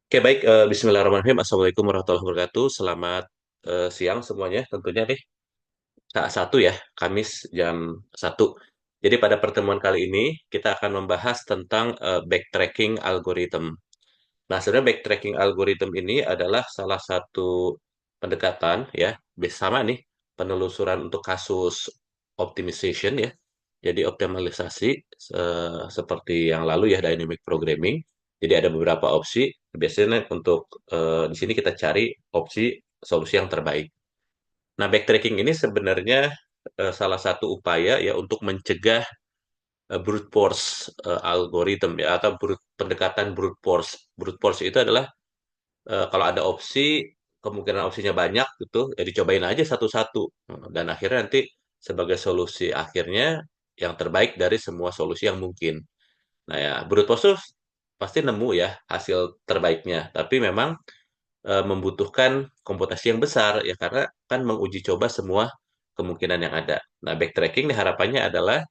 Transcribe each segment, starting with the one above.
Oke, baik. Bismillahirrahmanirrahim. Assalamualaikum warahmatullahi wabarakatuh. Selamat siang semuanya. Tentunya nih, saat satu ya, Kamis jam 1. Jadi pada pertemuan kali ini, kita akan membahas tentang backtracking algorithm. Nah, sebenarnya backtracking algorithm ini adalah salah satu pendekatan ya, bersama nih, penelusuran untuk kasus optimization ya. Jadi optimalisasi seperti yang lalu ya, dynamic programming. Jadi ada beberapa opsi. Biasanya untuk di sini kita cari opsi solusi yang terbaik. Nah, backtracking ini sebenarnya salah satu upaya ya untuk mencegah brute force algorithm ya, atau pendekatan brute force. Brute force itu adalah kalau ada opsi, kemungkinan opsinya banyak gitu, ya dicobain aja satu-satu. Dan akhirnya nanti sebagai solusi akhirnya yang terbaik dari semua solusi yang mungkin. Nah ya, brute force tuh pasti nemu ya hasil terbaiknya. Tapi memang membutuhkan komputasi yang besar ya, karena kan menguji coba semua kemungkinan yang ada. Nah, backtracking nih harapannya adalah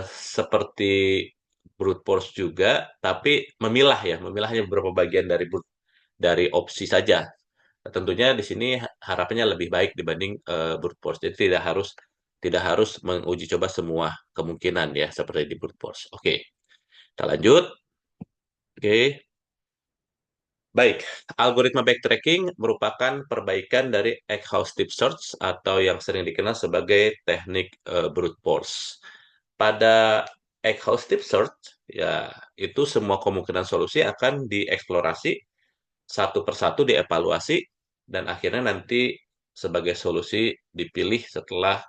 seperti brute force juga, tapi memilah ya, memilahnya beberapa bagian dari opsi saja. Nah, tentunya di sini harapannya lebih baik dibanding brute force. Jadi tidak harus menguji coba semua kemungkinan ya seperti di brute force. Oke, kita lanjut. Oke. Baik, algoritma backtracking merupakan perbaikan dari exhaustive search atau yang sering dikenal sebagai teknik brute force. Pada exhaustive search, ya itu semua kemungkinan solusi akan dieksplorasi satu persatu, dievaluasi, dan akhirnya nanti sebagai solusi dipilih setelah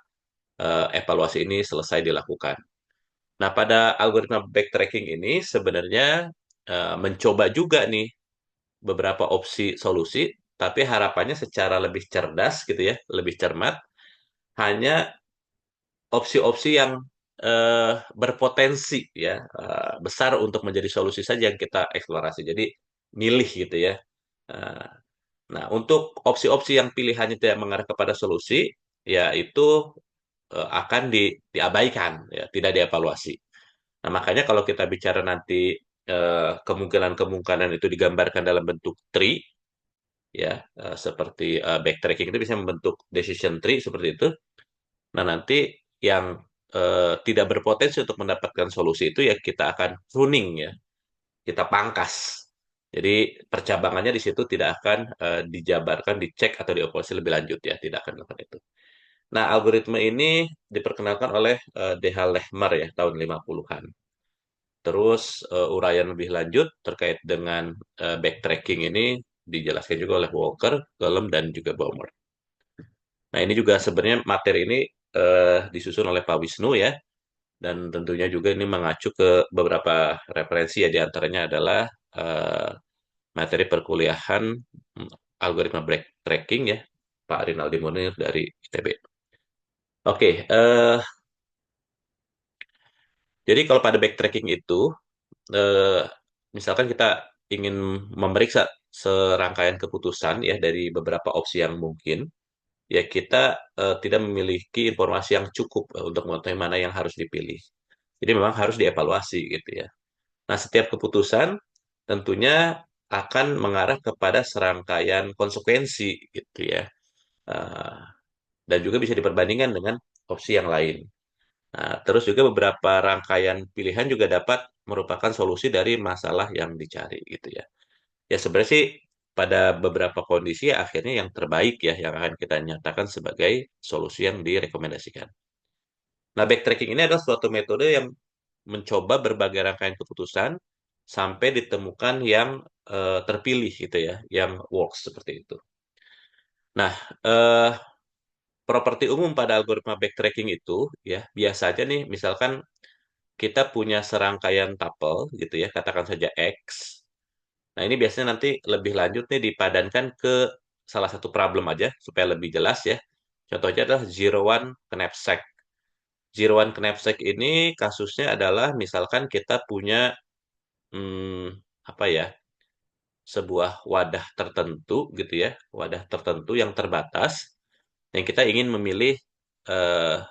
evaluasi ini selesai dilakukan. Nah, pada algoritma backtracking ini sebenarnya mencoba juga nih beberapa opsi solusi, tapi harapannya secara lebih cerdas gitu ya, lebih cermat, hanya opsi-opsi yang berpotensi ya besar untuk menjadi solusi saja yang kita eksplorasi. Jadi milih gitu ya. Eh, Nah, untuk opsi-opsi yang pilihannya tidak mengarah kepada solusi, ya itu akan diabaikan, ya, tidak dievaluasi. Nah, makanya kalau kita bicara nanti kemungkinan-kemungkinan itu digambarkan dalam bentuk tree, ya seperti backtracking itu bisa membentuk decision tree seperti itu. Nah, nanti yang tidak berpotensi untuk mendapatkan solusi itu ya kita akan pruning ya, kita pangkas. Jadi percabangannya di situ tidak akan dijabarkan, dicek atau dievaluasi lebih lanjut ya, tidak akan melakukan itu. Nah, algoritma ini diperkenalkan oleh D.H. Lehmer ya tahun 50-an. Terus uraian lebih lanjut terkait dengan backtracking ini dijelaskan juga oleh Walker, Golem, dan juga Baumer. Nah, ini juga sebenarnya materi ini disusun oleh Pak Wisnu ya, dan tentunya juga ini mengacu ke beberapa referensi ya, diantaranya adalah eh, materi perkuliahan algoritma backtracking ya, Pak Rinaldi Munir dari ITB. Oke, jadi kalau pada backtracking itu, eh, misalkan kita ingin memeriksa serangkaian keputusan ya dari beberapa opsi yang mungkin, ya kita tidak memiliki informasi yang cukup untuk mengetahui mana yang harus dipilih. Jadi memang harus dievaluasi gitu ya. Nah, setiap keputusan tentunya akan mengarah kepada serangkaian konsekuensi gitu ya. Eh, dan juga bisa diperbandingkan dengan opsi yang lain. Nah, terus juga beberapa rangkaian pilihan juga dapat merupakan solusi dari masalah yang dicari gitu ya. Ya sebenarnya sih pada beberapa kondisi ya akhirnya yang terbaik ya yang akan kita nyatakan sebagai solusi yang direkomendasikan. Nah, backtracking ini adalah suatu metode yang mencoba berbagai rangkaian keputusan sampai ditemukan yang terpilih gitu ya, yang works seperti itu. Nah, eh, properti umum pada algoritma backtracking itu ya biasanya nih misalkan kita punya serangkaian tuple gitu ya, katakan saja X. Nah, ini biasanya nanti lebih lanjut nih dipadankan ke salah satu problem aja supaya lebih jelas ya. Contohnya adalah zero one knapsack. Zero one knapsack ini kasusnya adalah misalkan kita punya apa ya, sebuah wadah tertentu gitu ya, wadah tertentu yang terbatas yang kita ingin memilih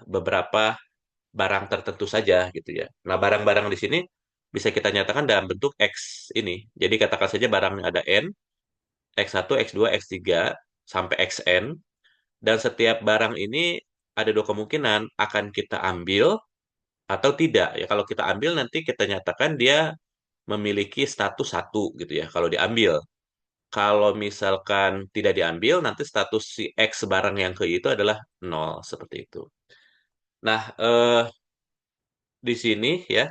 beberapa barang tertentu saja gitu ya. Nah, barang-barang di sini bisa kita nyatakan dalam bentuk X ini. Jadi katakan saja barangnya ada N, X1, X2, X3, sampai Xn, dan setiap barang ini ada dua kemungkinan, akan kita ambil atau tidak. Ya, kalau kita ambil nanti kita nyatakan dia memiliki status satu gitu ya, kalau diambil. Kalau misalkan tidak diambil, nanti status si X barang yang ke itu adalah nol, seperti itu. Nah, di sini ya,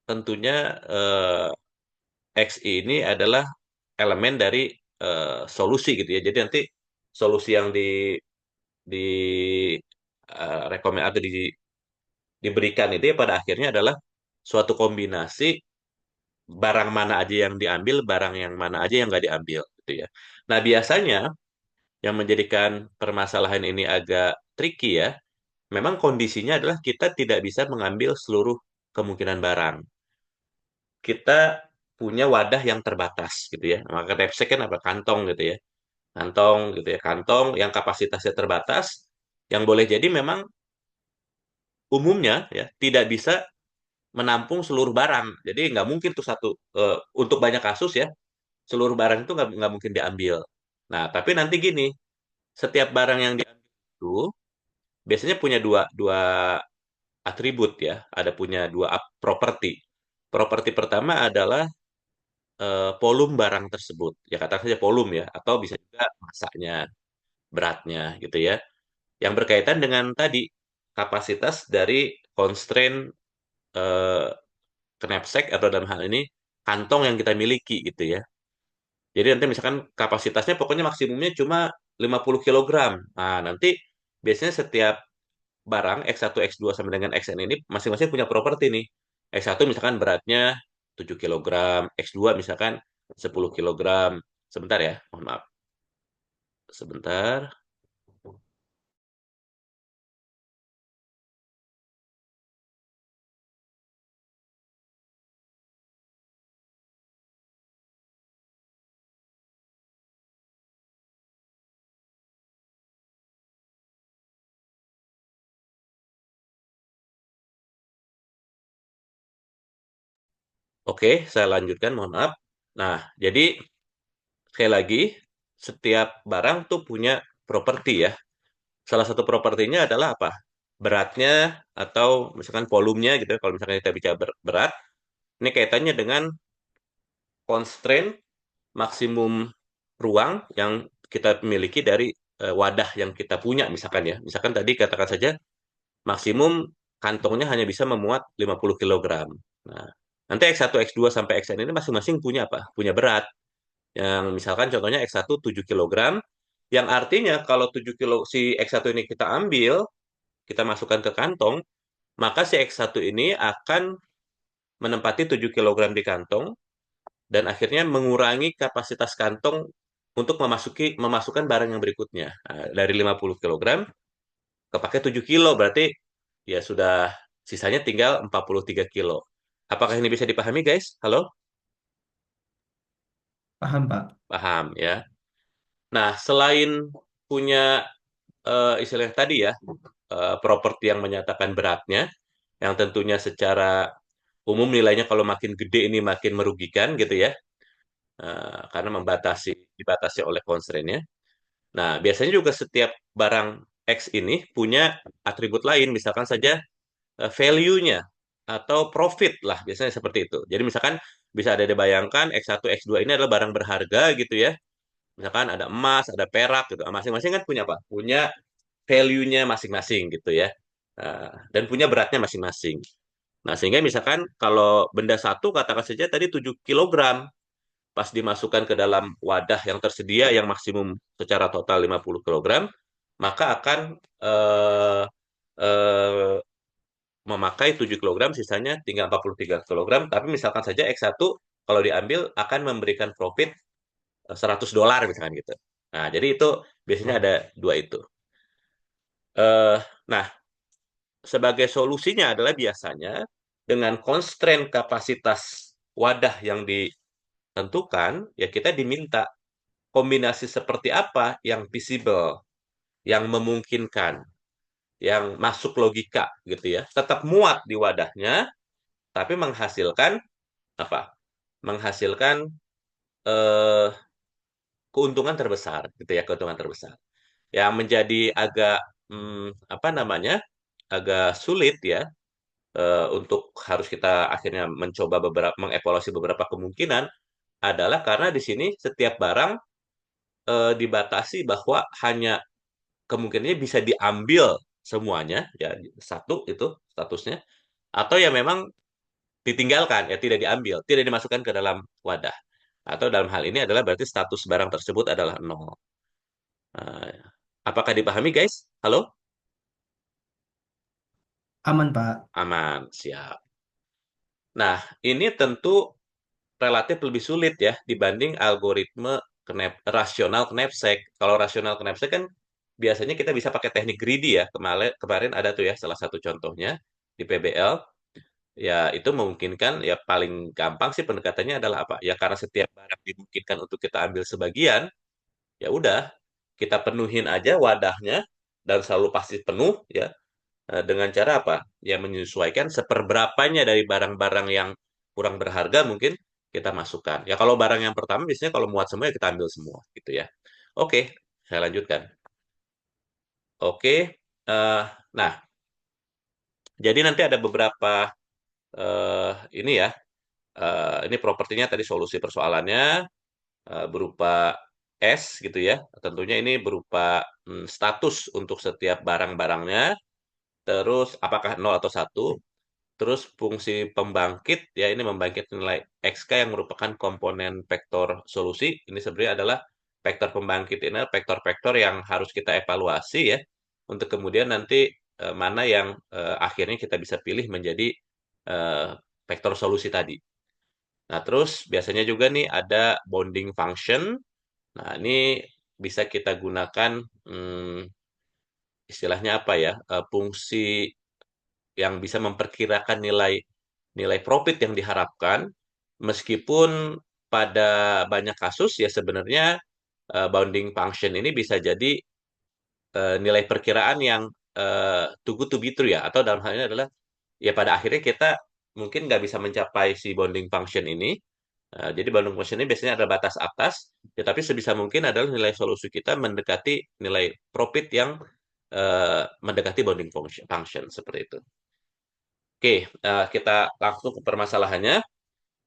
tentunya X ini adalah elemen dari solusi gitu ya. Jadi nanti solusi yang di rekomend atau diberikan itu ya pada akhirnya adalah suatu kombinasi barang mana aja yang diambil, barang yang mana aja yang nggak diambil gitu ya. Nah, biasanya yang menjadikan permasalahan ini agak tricky ya, memang kondisinya adalah kita tidak bisa mengambil seluruh kemungkinan barang. Kita punya wadah yang terbatas gitu ya. Maka knapsack kan apa? Kantong gitu ya. Kantong gitu ya. Kantong yang kapasitasnya terbatas, yang boleh jadi memang umumnya ya tidak bisa menampung seluruh barang. Jadi nggak mungkin tuh satu untuk banyak kasus ya seluruh barang itu nggak mungkin diambil. Nah, tapi nanti gini, setiap barang yang diambil itu biasanya punya dua dua atribut ya, ada punya dua properti. Properti pertama adalah volume barang tersebut. Ya katakan saja volume ya, atau bisa juga masanya, beratnya gitu ya. Yang berkaitan dengan tadi kapasitas dari constraint eh, knapsack atau dalam hal ini kantong yang kita miliki gitu ya. Jadi nanti misalkan kapasitasnya pokoknya maksimumnya cuma 50 kilogram. Nah, nanti biasanya setiap barang X1, X2 sampai dengan Xn ini masing-masing punya properti nih. X1 misalkan beratnya 7 kilogram, X2 misalkan 10 kilogram. Sebentar ya, mohon maaf. Sebentar. Oke, saya lanjutkan, mohon maaf. Nah, jadi sekali lagi, setiap barang tuh punya properti ya. Salah satu propertinya adalah apa? Beratnya atau misalkan volumenya gitu ya. Kalau misalkan kita bicara berat, ini kaitannya dengan constraint maksimum ruang yang kita miliki dari wadah yang kita punya misalkan ya. Misalkan tadi katakan saja maksimum kantongnya hanya bisa memuat 50 kilogram. Nah, nanti X1, X2 sampai Xn ini masing-masing punya apa? Punya berat. Yang misalkan contohnya X1 7 kilogram, yang artinya kalau 7 kilo si X1 ini kita ambil, kita masukkan ke kantong, maka si X1 ini akan menempati 7 kilogram di kantong dan akhirnya mengurangi kapasitas kantong untuk memasukkan barang yang berikutnya. Nah, dari 50 kilogram kepake 7 kilo, berarti ya sudah sisanya tinggal 43 kilo. Apakah ini bisa dipahami, guys? Halo? Paham, Pak. Paham ya. Nah, selain punya istilah tadi ya, properti yang menyatakan beratnya, yang tentunya secara umum nilainya kalau makin gede ini makin merugikan gitu ya, karena dibatasi oleh constraint-nya. Nah, biasanya juga setiap barang X ini punya atribut lain, misalkan saja value-nya atau profit lah, biasanya seperti itu. Jadi misalkan bisa ada dibayangkan X1, X2 ini adalah barang berharga gitu ya. Misalkan ada emas, ada perak gitu. Nah, masing-masing kan punya apa? Punya value-nya masing-masing gitu ya. Dan punya beratnya masing-masing. Nah, sehingga misalkan kalau benda satu katakan saja tadi 7 kilogram, pas dimasukkan ke dalam wadah yang tersedia yang maksimum secara total 50 kilogram, maka akan eh, eh, memakai 7 kilogram, sisanya tinggal 43 kilogram. Tapi misalkan saja X1 kalau diambil akan memberikan profit $100 misalkan gitu. Nah, jadi itu biasanya ada dua itu. Eh, nah, sebagai solusinya adalah biasanya dengan constraint kapasitas wadah yang ditentukan, ya kita diminta kombinasi seperti apa yang visible, yang memungkinkan, yang masuk logika gitu ya. Tetap muat di wadahnya, tapi menghasilkan apa? Menghasilkan eh, keuntungan terbesar, gitu ya, keuntungan terbesar. Yang menjadi agak apa namanya? Agak sulit ya untuk harus kita akhirnya mencoba mengevaluasi beberapa kemungkinan adalah karena di sini setiap barang dibatasi bahwa hanya kemungkinannya bisa diambil semuanya ya satu itu statusnya atau ya memang ditinggalkan ya tidak diambil tidak dimasukkan ke dalam wadah atau dalam hal ini adalah berarti status barang tersebut adalah nol. Nah, apakah dipahami guys? Halo? Aman, Pak. Aman, siap. Nah, ini tentu relatif lebih sulit ya dibanding algoritme rasional knapsack. Kalau rasional knapsack kan biasanya kita bisa pakai teknik greedy ya. Kemarin kemarin ada tuh ya salah satu contohnya di PBL. Ya itu memungkinkan ya paling gampang sih pendekatannya adalah apa? Ya karena setiap barang dimungkinkan untuk kita ambil sebagian, ya udah kita penuhin aja wadahnya dan selalu pasti penuh ya. Dengan cara apa? Ya menyesuaikan seperberapanya dari barang-barang yang kurang berharga mungkin kita masukkan. Ya kalau barang yang pertama biasanya kalau muat semua ya kita ambil semua gitu ya. Oke, saya lanjutkan. Oke, eh, nah jadi nanti ada beberapa eh, ini ya. Ini propertinya tadi solusi persoalannya berupa S gitu ya. Tentunya ini berupa status untuk setiap barang-barangnya. Terus apakah nol atau satu? Terus fungsi pembangkit ya ini membangkit nilai XK yang merupakan komponen vektor solusi. Ini sebenarnya adalah vektor pembangkit ini adalah vektor-vektor yang harus kita evaluasi ya untuk kemudian nanti mana yang akhirnya kita bisa pilih menjadi eh, vektor solusi tadi. Nah, terus biasanya juga nih ada bounding function. Nah, ini bisa kita gunakan istilahnya apa ya? Fungsi yang bisa memperkirakan nilai nilai profit yang diharapkan meskipun pada banyak kasus ya sebenarnya bounding function ini bisa jadi nilai perkiraan yang too good to be true ya atau dalam hal ini adalah ya pada akhirnya kita mungkin nggak bisa mencapai si bounding function ini. Jadi bounding function ini biasanya ada batas atas, ya tapi sebisa mungkin adalah nilai solusi kita mendekati nilai profit yang mendekati bounding function seperti itu. Oke, kita langsung ke permasalahannya.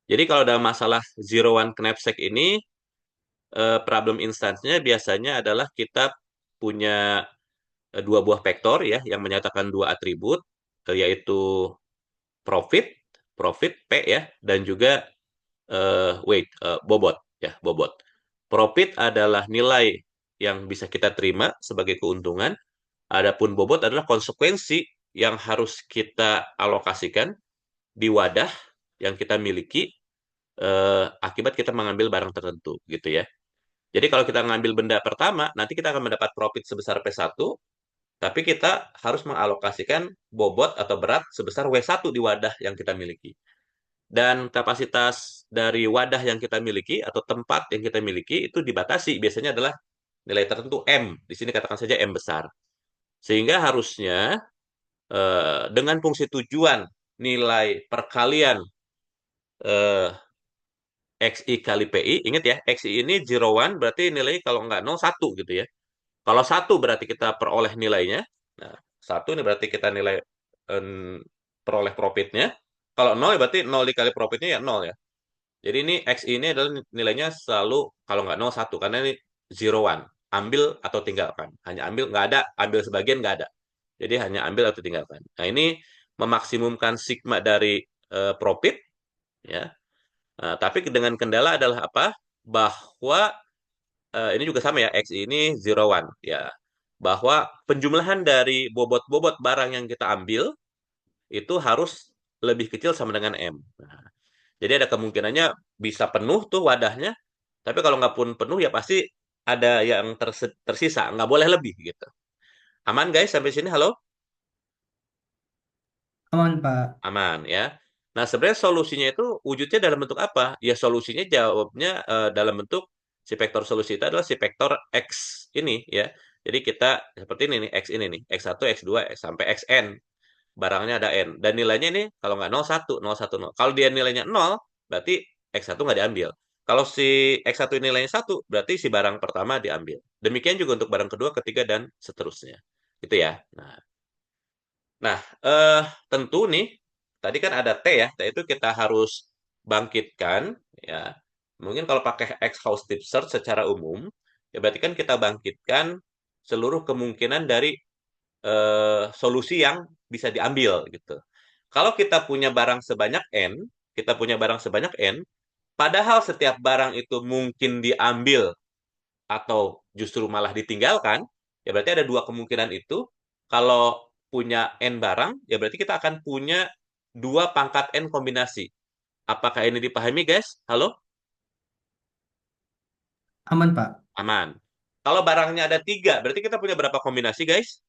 Jadi kalau dalam masalah zero one knapsack ini, problem instansinya biasanya adalah kita punya dua buah vektor ya yang menyatakan dua atribut, yaitu profit, profit P ya, dan juga bobot ya, bobot. Profit adalah nilai yang bisa kita terima sebagai keuntungan, adapun bobot adalah konsekuensi yang harus kita alokasikan di wadah yang kita miliki akibat kita mengambil barang tertentu gitu ya. Jadi kalau kita mengambil benda pertama, nanti kita akan mendapat profit sebesar P1, tapi kita harus mengalokasikan bobot atau berat sebesar W1 di wadah yang kita miliki. Dan kapasitas dari wadah yang kita miliki atau tempat yang kita miliki itu dibatasi. Biasanya adalah nilai tertentu M. Di sini katakan saja M besar. Sehingga harusnya dengan fungsi tujuan nilai perkalian eh, XI kali PI, ingat ya, XI ini zero one berarti nilai kalau nggak nol satu gitu ya. Kalau satu berarti kita peroleh nilainya. Nah, satu ini berarti kita nilai peroleh profitnya. Kalau nol berarti nol dikali profitnya ya nol ya. Jadi ini X ini adalah nilainya selalu kalau nggak nol satu karena ini zero one. Ambil atau tinggalkan. Hanya ambil, nggak ada. Ambil sebagian nggak ada. Jadi hanya ambil atau tinggalkan. Nah ini memaksimumkan sigma dari profit ya. Nah, tapi dengan kendala adalah apa? Bahwa ini juga sama ya, X ini zero one ya. Bahwa penjumlahan dari bobot-bobot barang yang kita ambil itu harus lebih kecil sama dengan M. Nah, jadi ada kemungkinannya bisa penuh tuh wadahnya, tapi kalau nggak pun penuh ya pasti ada yang tersisa, nggak boleh lebih gitu. Aman guys sampai sini, halo? Aman, Pak. Aman ya. Nah sebenarnya solusinya itu wujudnya dalam bentuk apa? Ya solusinya jawabnya dalam bentuk si vektor solusi itu adalah si vektor X ini ya. Jadi kita seperti ini nih, X ini nih, X1, X2, sampai Xn. barangnya ada N. Dan nilainya ini kalau nggak 0, 1, 0, 1, 0. Kalau dia nilainya 0, berarti X1 nggak diambil. Kalau si X1 nilainya 1, berarti si barang pertama diambil. Demikian juga untuk barang kedua, ketiga, dan seterusnya. Gitu ya. Nah, tentu nih, tadi kan ada T ya. T itu kita harus bangkitkan, ya. Mungkin kalau pakai exhaustive search secara umum, ya berarti kan kita bangkitkan seluruh kemungkinan dari solusi yang bisa diambil gitu. Kalau kita punya barang sebanyak N, kita punya barang sebanyak N, padahal setiap barang itu mungkin diambil atau justru malah ditinggalkan, ya berarti ada dua kemungkinan itu. Kalau punya N barang, ya berarti kita akan punya dua pangkat N kombinasi. Apakah ini dipahami, guys? Halo? Aman, Pak. Aman. Kalau barangnya ada tiga, berarti kita punya berapa kombinasi, guys?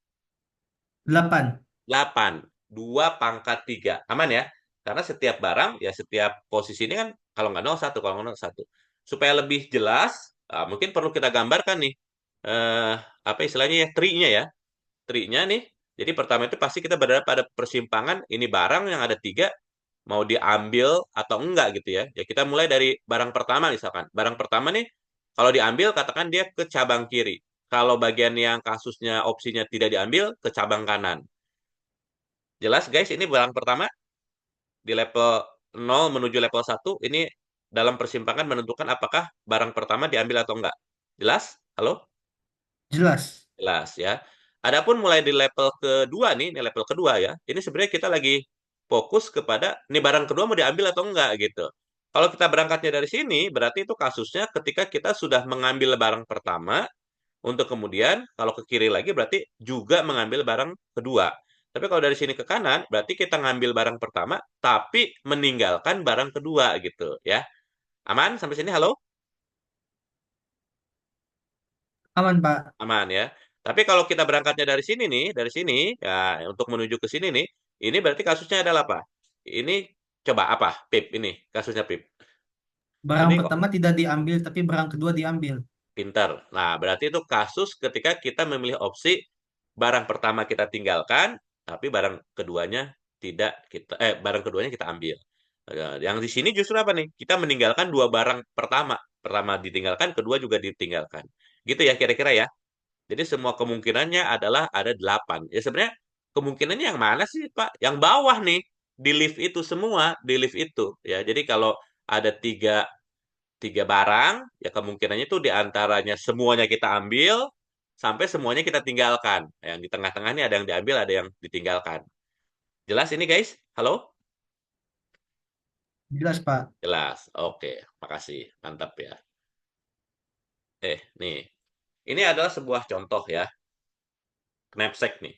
8. 8. 2 pangkat 3. Aman ya? Karena setiap barang, ya setiap posisi ini kan, kalau nggak nol satu, kalau nggak nol satu. Supaya lebih jelas, mungkin perlu kita gambarkan nih, apa istilahnya ya, tree-nya ya. Tree-nya nih, jadi pertama itu pasti kita berada pada persimpangan, ini barang yang ada tiga, mau diambil atau enggak gitu ya. Ya kita mulai dari barang pertama misalkan. Barang pertama nih, kalau diambil, katakan dia ke cabang kiri. Kalau bagian yang kasusnya opsinya tidak diambil, ke cabang kanan. Jelas guys, ini barang pertama di level 0 menuju level 1 ini dalam persimpangan menentukan apakah barang pertama diambil atau enggak. Jelas? Halo? Jelas. Jelas ya. Adapun mulai di level kedua nih, ini level kedua ya. Ini sebenarnya kita lagi fokus kepada ini barang kedua mau diambil atau enggak gitu. Kalau kita berangkatnya dari sini, berarti itu kasusnya ketika kita sudah mengambil barang pertama, untuk kemudian kalau ke kiri lagi berarti juga mengambil barang kedua. Tapi kalau dari sini ke kanan berarti kita ngambil barang pertama tapi meninggalkan barang kedua gitu ya. Aman sampai sini halo? Aman, Pak. Aman ya. Tapi kalau kita berangkatnya dari sini nih, dari sini ya untuk menuju ke sini nih, ini berarti kasusnya adalah apa? Ini coba apa? PIP ini kasusnya PIP. Barang Ini kok pertama tidak diambil, tapi barang kedua diambil. pinter. Nah, berarti itu kasus ketika kita memilih opsi barang pertama kita tinggalkan, tapi barang keduanya kita ambil. Yang di sini justru apa nih? Kita meninggalkan dua barang pertama. Pertama ditinggalkan, kedua juga ditinggalkan. Gitu ya kira-kira ya. Jadi semua kemungkinannya adalah ada 8. Ya sebenarnya kemungkinannya yang mana sih Pak? Yang bawah nih. Di lift itu semua, di lift itu. Ya, jadi kalau ada tiga tiga barang, ya kemungkinannya itu diantaranya semuanya kita ambil, sampai semuanya kita tinggalkan. Yang di tengah-tengah ini ada yang diambil, ada yang ditinggalkan. Jelas ini guys? Halo? Jelas, Pak. Jelas. Oke, makasih. Mantap ya. Nih. Ini adalah sebuah contoh ya. Knapsack nih.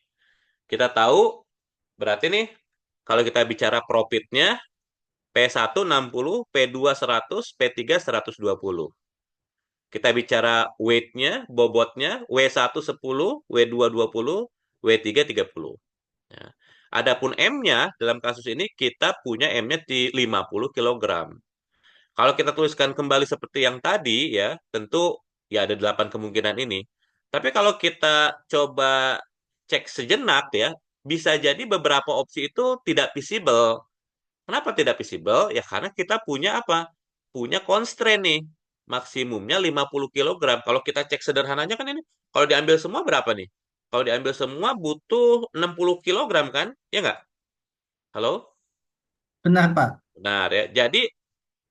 Kita tahu, berarti nih, kalau kita bicara profitnya, P1 60, P2 100, P3 120. Kita bicara weight-nya, bobotnya, W1 10, W2 20, W3 30. Ya. Adapun M-nya, dalam kasus ini kita punya M-nya di 50 kilogram. Kalau kita tuliskan kembali seperti yang tadi, ya tentu ya ada 8 kemungkinan ini. Tapi kalau kita coba cek sejenak ya, bisa jadi beberapa opsi itu tidak visible. Kenapa tidak visible? Ya karena kita punya apa? Punya constraint nih. Maksimumnya 50 kilogram. Kalau kita cek sederhananya kan ini, kalau diambil semua berapa nih? Kalau diambil semua butuh 60 kilogram kan? Ya nggak? Halo? Benar, Pak. Benar ya. Jadi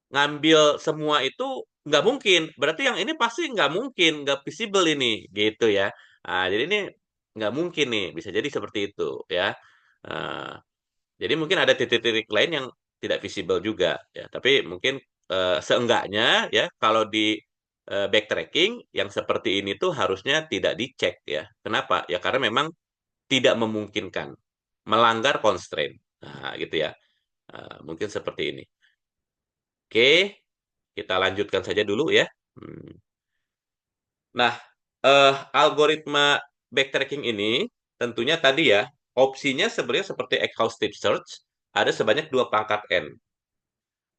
ngambil semua itu nggak mungkin. Berarti yang ini pasti nggak mungkin, nggak visible ini. Gitu ya. Nah, jadi ini nggak mungkin nih. Bisa jadi seperti itu ya. Nah, jadi mungkin ada titik-titik lain yang tidak visible juga ya. Tapi mungkin seenggaknya ya kalau di backtracking yang seperti ini tuh harusnya tidak dicek ya. Kenapa? Ya karena memang tidak memungkinkan melanggar constraint. Nah, gitu ya. Mungkin seperti ini. Oke, kita lanjutkan saja dulu ya. Hmm. Nah, algoritma backtracking ini tentunya tadi ya, opsinya sebenarnya seperti exhaustive search, ada sebanyak dua pangkat N.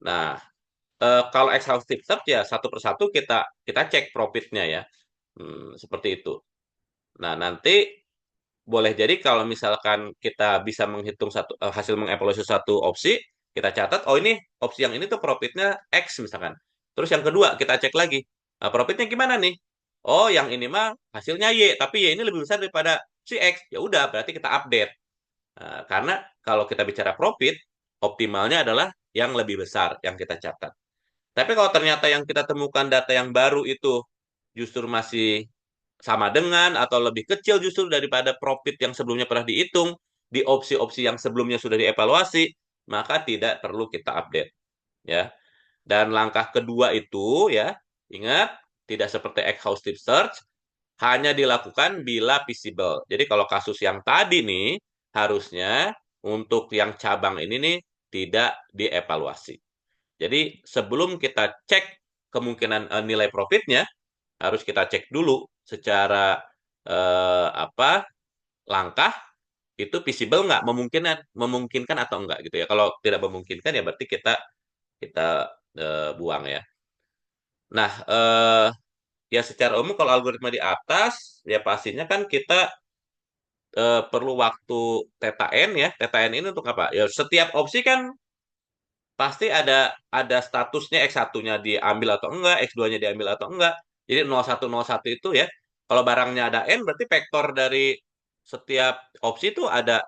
Nah, kalau exhaustive search ya satu persatu kita cek profitnya ya. Seperti itu. Nah, nanti boleh jadi kalau misalkan kita bisa menghitung hasil mengevaluasi satu opsi, kita catat, oh ini opsi yang ini tuh profitnya X misalkan. Terus yang kedua kita cek lagi, profitnya gimana nih? Oh yang ini mah hasilnya Y, tapi Y ini lebih besar daripada si X. Ya udah, berarti kita update. Karena kalau kita bicara profit, optimalnya adalah yang lebih besar yang kita catat. Tapi kalau ternyata yang kita temukan data yang baru itu justru masih sama dengan atau lebih kecil justru daripada profit yang sebelumnya pernah dihitung di opsi-opsi yang sebelumnya sudah dievaluasi, maka tidak perlu kita update ya. Dan langkah kedua itu ya, ingat tidak seperti exhaustive search, hanya dilakukan bila visible. Jadi kalau kasus yang tadi nih harusnya untuk yang cabang ini nih tidak dievaluasi. Jadi sebelum kita cek kemungkinan nilai profitnya, harus kita cek dulu secara apa langkah itu visible nggak, memungkinkan memungkinkan atau enggak gitu ya. Kalau tidak memungkinkan ya berarti kita kita buang ya. Nah, ya secara umum kalau algoritma di atas ya pastinya kan kita perlu waktu theta n ya. Theta n ini untuk apa? Ya setiap opsi kan pasti ada statusnya X1-nya diambil atau enggak, X2-nya diambil atau enggak. Jadi 0101 itu ya, kalau barangnya ada N berarti vektor dari setiap opsi itu ada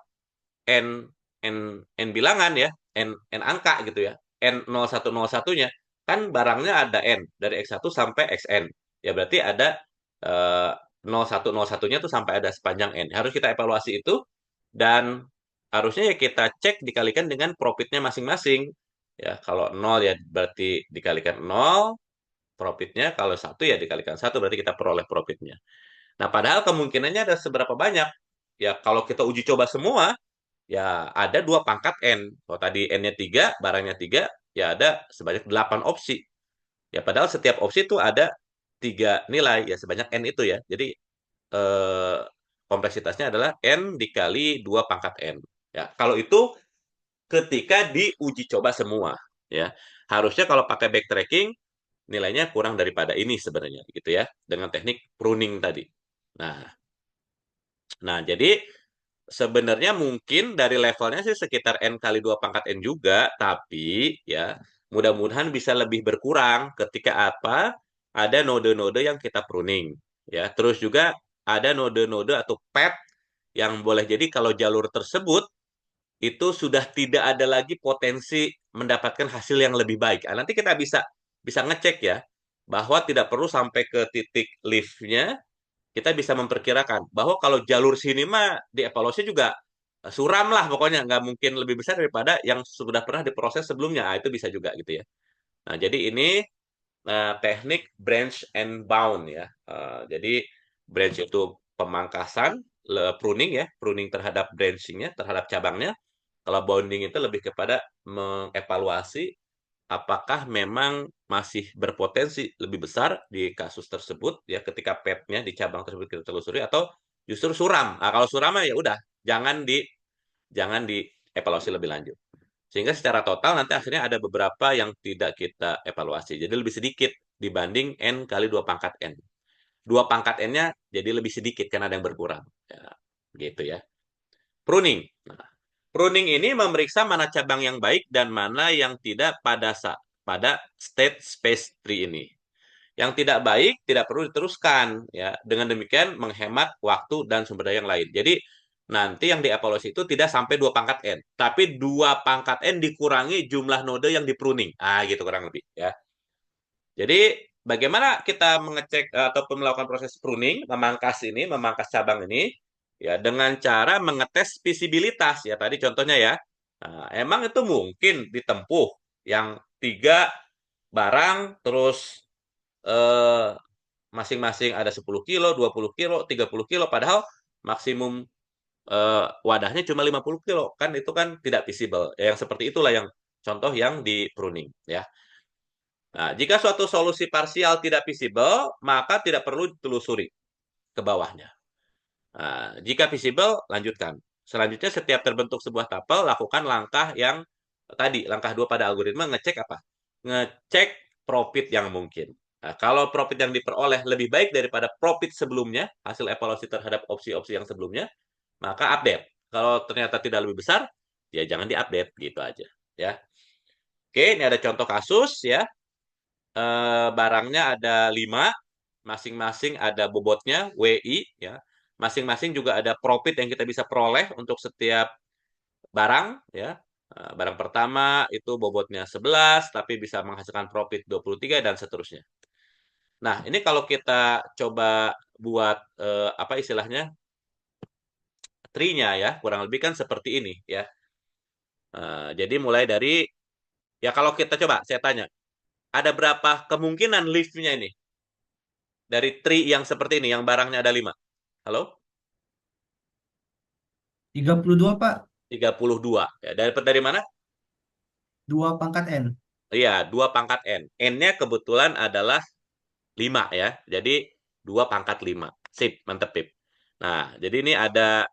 N N N bilangan ya, N angka gitu ya. N0101-nya kan barangnya ada N dari X1 sampai XN. Ya berarti ada 0101-nya tuh sampai ada sepanjang N. Harus kita evaluasi itu dan harusnya ya kita cek dikalikan dengan profitnya masing-masing. Ya, kalau nol ya berarti dikalikan nol profitnya, kalau satu ya dikalikan satu berarti kita peroleh profitnya. Nah, padahal kemungkinannya ada seberapa banyak? Ya, kalau kita uji coba semua, ya ada 2 pangkat N. Kalau tadi N-nya 3, barangnya 3, ya ada sebanyak 8 opsi. Ya, padahal setiap opsi itu ada 3 nilai, ya sebanyak N itu ya. Jadi, eh, kompleksitasnya adalah N dikali 2 pangkat N. Ya, kalau itu ketika diuji coba semua ya. Harusnya kalau pakai backtracking nilainya kurang daripada ini sebenarnya gitu ya dengan teknik pruning tadi. Nah, nah jadi sebenarnya mungkin dari levelnya sih sekitar N kali 2 pangkat N juga, tapi ya mudah-mudahan bisa lebih berkurang ketika apa? Ada node-node yang kita pruning ya. Terus juga ada node-node atau path yang boleh jadi kalau jalur tersebut itu sudah tidak ada lagi potensi mendapatkan hasil yang lebih baik. Nah, nanti kita bisa bisa ngecek ya bahwa tidak perlu sampai ke titik liftnya, kita bisa memperkirakan bahwa kalau jalur sini mah dievaluasi juga suram lah pokoknya nggak mungkin lebih besar daripada yang sudah pernah diproses sebelumnya. Nah, itu bisa juga gitu ya. Nah, jadi ini teknik branch and bound ya. Jadi branch itu pemangkasan, pruning ya, pruning terhadap branchingnya, terhadap cabangnya. Kalau bounding itu lebih kepada mengevaluasi apakah memang masih berpotensi lebih besar di kasus tersebut ya ketika petnya di cabang tersebut kita telusuri atau justru suram. Nah, kalau suram ya udah jangan dievaluasi lebih lanjut. Sehingga secara total nanti akhirnya ada beberapa yang tidak kita evaluasi. Jadi lebih sedikit dibanding N kali 2 pangkat N. 2 pangkat N-nya jadi lebih sedikit karena ada yang berkurang. Ya, gitu ya. Pruning. Nah, pruning ini memeriksa mana cabang yang baik dan mana yang tidak pada state space tree ini. Yang tidak baik tidak perlu diteruskan ya. Dengan demikian menghemat waktu dan sumber daya yang lain. Jadi nanti yang dievaluasi itu tidak sampai 2 pangkat N, tapi 2 pangkat N dikurangi jumlah node yang di pruning. Ah, gitu kurang lebih ya. Jadi bagaimana kita mengecek ataupun melakukan proses pruning, memangkas cabang ini ya dengan cara mengetes visibilitas ya tadi contohnya ya. Nah, emang itu mungkin ditempuh yang 3 barang terus eh, masing-masing ada 10 kilo, 20 kilo, 30 kilo, padahal maksimum wadahnya cuma 50 kilo. Kan itu kan tidak visible. Yang seperti itulah yang contoh yang di pruning ya. Nah, jika suatu solusi parsial tidak visible, maka tidak perlu ditelusuri ke bawahnya. Nah, jika visible, lanjutkan. Selanjutnya, setiap terbentuk sebuah tapel, lakukan langkah yang tadi, langkah 2 pada algoritma, ngecek apa? Ngecek profit yang mungkin. Nah, kalau profit yang diperoleh lebih baik daripada profit sebelumnya, hasil evaluasi terhadap opsi-opsi yang sebelumnya, maka update. Kalau ternyata tidak lebih besar, ya jangan diupdate gitu aja. Ya, oke, ini ada contoh kasus ya. Barangnya ada 5, masing-masing ada bobotnya WI ya. Masing-masing juga ada profit yang kita bisa peroleh untuk setiap barang ya. Barang pertama itu bobotnya 11 tapi bisa menghasilkan profit 23 dan seterusnya. Nah, ini kalau kita coba buat apa istilahnya? Tree-nya ya, kurang lebih kan seperti ini ya. Jadi mulai dari ya kalau kita coba saya tanya, ada berapa kemungkinan lift-nya ini dari tree yang seperti ini yang barangnya ada 5? Halo? 32 Pak. 32. Ya, dari mana? 2 pangkat N. Iya, 2 pangkat N. N-nya kebetulan adalah 5 ya. Jadi 2 pangkat 5. Sip, mantep, Pip. Nah, jadi ini ada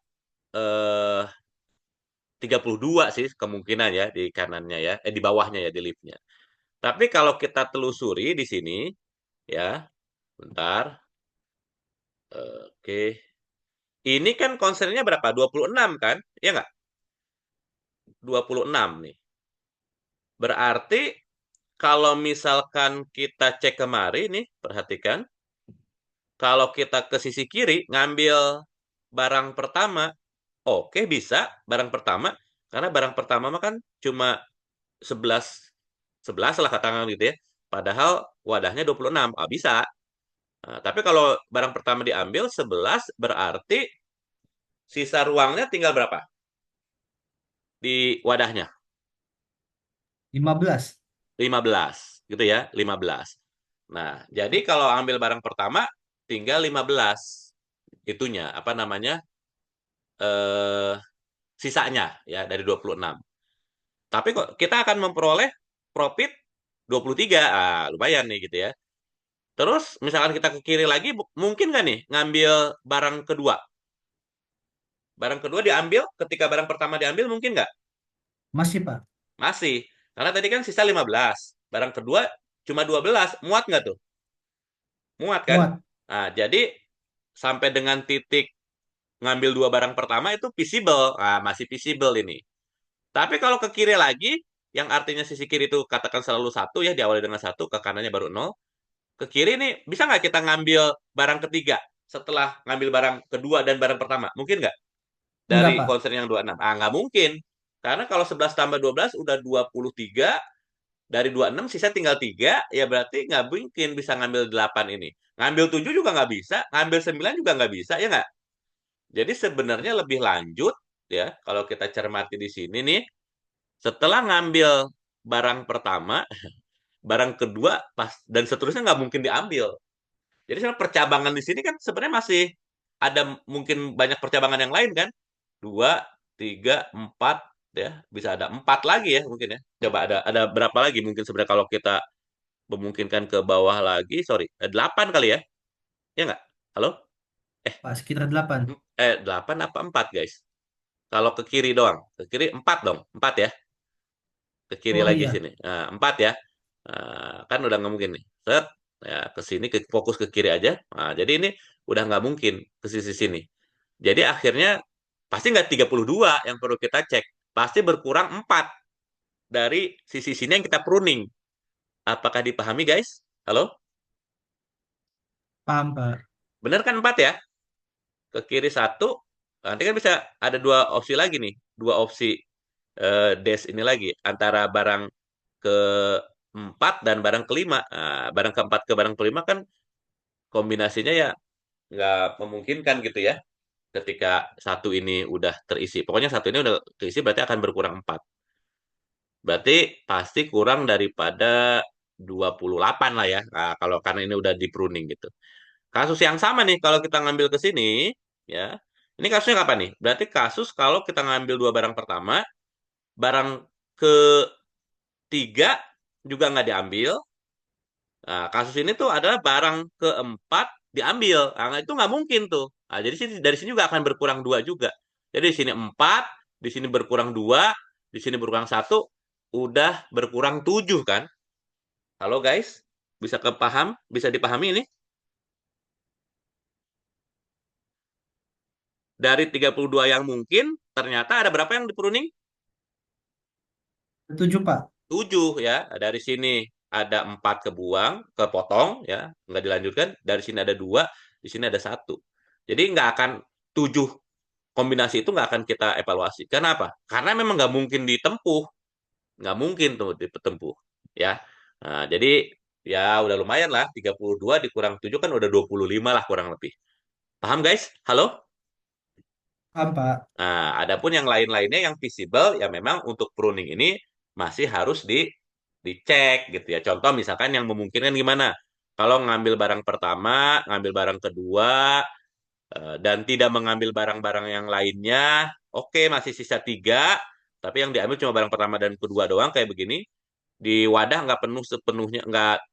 eh, 32 sih kemungkinan ya di kanannya ya, di bawahnya ya di liftnya. Tapi kalau kita telusuri di sini ya, bentar. Oke. Ini kan konsennya berapa? 26 kan? Ya nggak? 26 nih. Berarti kalau misalkan kita cek kemari nih, perhatikan. Kalau kita ke sisi kiri, ngambil barang pertama, oke bisa barang pertama. Karena barang pertama mah kan cuma 11, 11 lah katakan gitu ya. Padahal wadahnya 26. Ah, bisa. Nah, tapi kalau barang pertama diambil 11 berarti sisa ruangnya tinggal berapa di wadahnya? 15. 15 gitu ya, 15. Nah, jadi kalau ambil barang pertama tinggal 15 itunya apa namanya? eh Sisanya ya dari 26. Tapi kok kita akan memperoleh profit 23. Ah, lumayan nih gitu ya. Terus misalkan kita ke kiri lagi mungkin nggak nih ngambil barang kedua? Barang kedua diambil ketika barang pertama diambil mungkin nggak? Masih Pak. Masih. Karena tadi kan sisa 15. Barang kedua cuma 12. Muat nggak tuh? Muat kan? Muat. Nah, jadi sampai dengan titik ngambil dua barang pertama itu visible. Ah, masih visible ini. Tapi kalau ke kiri lagi, yang artinya sisi kiri itu katakan selalu satu ya, diawali dengan satu, ke kanannya baru nol. Ke kiri nih, bisa nggak kita ngambil barang ketiga setelah ngambil barang kedua dan barang pertama? Mungkin nggak? Enggak Dari Pak. concern yang 26. Ah, nggak mungkin. Karena kalau 11 tambah 12 udah 23, dari 26 sisa tinggal 3, ya berarti nggak mungkin bisa ngambil 8 ini. Ngambil 7 juga nggak bisa, ngambil 9 juga nggak bisa, ya nggak? Jadi sebenarnya lebih lanjut, ya, kalau kita cermati di sini nih, setelah ngambil barang pertama, barang kedua pas dan seterusnya nggak mungkin diambil. Jadi sebenarnya percabangan di sini kan sebenarnya masih ada mungkin banyak percabangan yang lain kan? Dua, tiga, empat, ya bisa ada 4 lagi ya mungkin ya. Coba ada berapa lagi mungkin sebenarnya kalau kita memungkinkan ke bawah lagi, sorry, 8 kali ya? Ya nggak? Halo? Eh, Pak, sekitar 8. 8 apa 4 guys? Kalau ke kiri doang, ke kiri 4 dong, 4 ya. Ke kiri Oh lagi iya. sini. Nah, 4 ya. Kan udah nggak mungkin nih. Set, ya ke sini fokus ke kiri aja. Nah, jadi ini udah nggak mungkin ke sisi sini. Jadi akhirnya pasti nggak 32 yang perlu kita cek. Pasti berkurang 4 dari sisi sini yang kita pruning. Apakah dipahami guys? Halo? Paham Pak. Bener kan 4 ya? Ke kiri satu, nanti kan bisa ada dua opsi lagi nih. Dua opsi dash ini lagi. Antara barang keempat dan barang kelima. Nah, barang keempat ke barang kelima kan kombinasinya ya nggak memungkinkan gitu ya. Ketika satu ini udah terisi. Pokoknya satu ini udah terisi berarti akan berkurang 4. Berarti pasti kurang daripada 28 lah ya. Nah, kalau karena ini udah di pruning gitu. Kasus yang sama nih kalau kita ngambil ke sini ya. Ini kasusnya kapan nih? Berarti kasus kalau kita ngambil dua barang pertama, barang ketiga juga nggak diambil. Nah, kasus ini tuh adalah barang keempat diambil. Nah, itu nggak mungkin tuh. Nah, jadi dari sini juga akan berkurang dua juga. Jadi di sini 4, di sini berkurang 2, di sini berkurang 1, udah berkurang 7 kan? Halo guys, bisa kepaham? Bisa dipahami ini? Dari 32 yang mungkin, ternyata ada berapa yang di pruning? 7, Pak. 7 ya. Dari sini ada 4 kebuang, kepotong ya, nggak dilanjutkan. Dari sini ada 2, di sini ada 1. Jadi nggak akan 7 kombinasi itu nggak akan kita evaluasi. Kenapa? Karena memang nggak mungkin ditempuh. Nggak mungkin tuh ditempuh. Ya. Nah, jadi ya udah lumayan lah. 32 dikurang 7 kan udah 25 lah kurang lebih. Paham guys? Halo? Paham, Pak. Nah, adapun yang lain-lainnya yang visible ya memang untuk pruning ini masih harus dicek gitu ya. Contoh misalkan yang memungkinkan gimana? Kalau ngambil barang pertama, ngambil barang kedua, dan tidak mengambil barang-barang yang lainnya, oke masih sisa 3, tapi yang diambil cuma barang pertama dan kedua doang kayak begini. Di wadah nggak penuh sepenuhnya,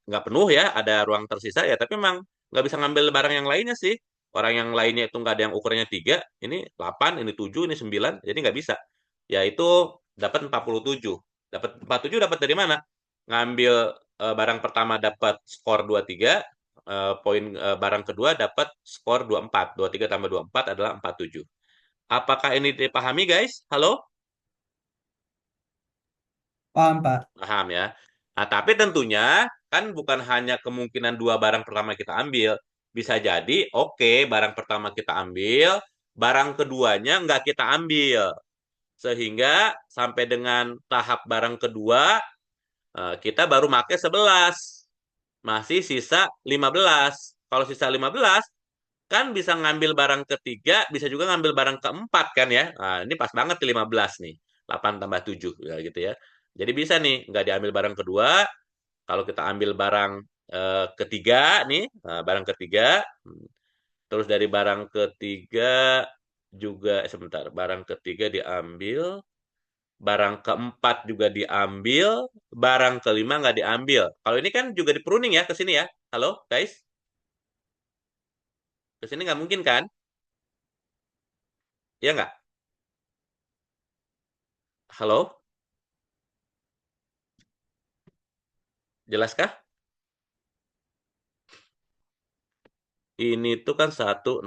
nggak penuh ya, ada ruang tersisa ya, tapi memang nggak bisa ngambil barang yang lainnya sih. Orang yang lainnya itu nggak ada yang ukurannya 3, ini 8, ini 7, ini 9, jadi nggak bisa. Ya itu dapat 47. Dapat 47 dapat dari mana? Ngambil barang pertama dapat skor 23, poin barang kedua dapat skor 24. 23 tambah 24 adalah 47. Apakah ini dipahami guys? Halo? Paham, Pak. Paham ya. Nah, tapi tentunya kan bukan hanya kemungkinan 2 barang pertama kita ambil. Bisa jadi, oke, barang pertama kita ambil, barang keduanya nggak kita ambil. Sehingga sampai dengan tahap barang kedua, kita baru pakai 11. Masih sisa 15. Kalau sisa 15, kan bisa ngambil barang ketiga, bisa juga ngambil barang keempat kan ya. Nah, ini pas banget di 15 nih. 8 tambah 7 ya gitu ya. Jadi bisa nih, nggak diambil barang kedua. Kalau kita ambil barang ketiga nih, nah, barang ketiga, terus dari barang ketiga juga, sebentar, barang ketiga diambil, barang keempat juga diambil, barang kelima nggak diambil. Kalau ini kan juga di pruning ya ke sini ya. Halo guys, ke sini nggak mungkin kan? Iya nggak? Halo, jelaskah? Ini tuh kan 101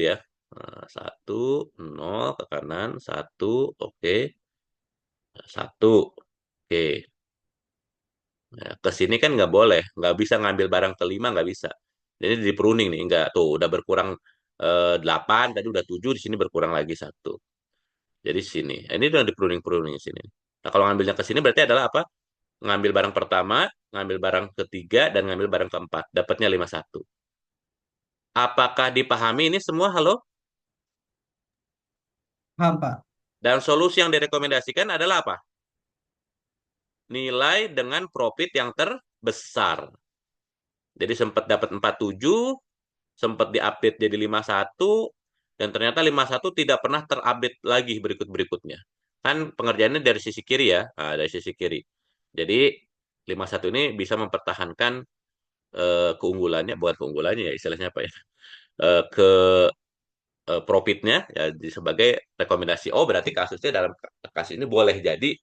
ya. Nah, 1, 0 ke kanan, 1, oke, 1, oke. Nah, ke sini kan nggak boleh, nggak bisa ngambil barang kelima, nggak bisa. Jadi di pruning nih, nggak tuh udah berkurang 8, tadi udah 7, di sini berkurang lagi 1. Jadi sini, ini udah di pruning-pruning sini. Nah kalau ngambilnya ke sini berarti adalah apa? Ngambil barang pertama, ngambil barang ketiga, dan ngambil barang keempat. Dapatnya 51. Apakah dipahami ini semua? Halo? Paham, Pak. Dan solusi yang direkomendasikan adalah apa? Nilai dengan profit yang terbesar. Jadi sempat dapat 47, sempat diupdate jadi 51, dan ternyata 51 tidak pernah terupdate lagi berikut-berikutnya. Kan pengerjaannya dari sisi kiri ya, nah, dari sisi kiri. Jadi 51 ini bisa mempertahankan keunggulannya, bukan keunggulannya ya, istilahnya apa ya, ke profitnya ya sebagai rekomendasi. Oh, berarti kasusnya dalam kasus ini boleh jadi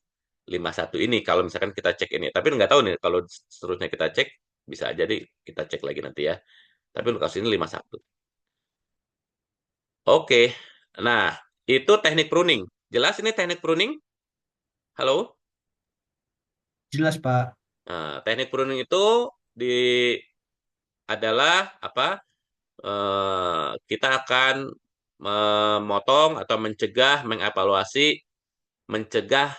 51 ini kalau misalkan kita cek ini. Tapi nggak tahu nih kalau seterusnya kita cek, bisa jadi kita cek lagi nanti ya. Tapi untuk kasus ini 51. Oke. Nah, itu teknik pruning. Jelas ini teknik pruning? Halo? Jelas, Pak. Nah, teknik pruning itu di adalah apa? Kita akan memotong atau mencegah, mengevaluasi, mencegah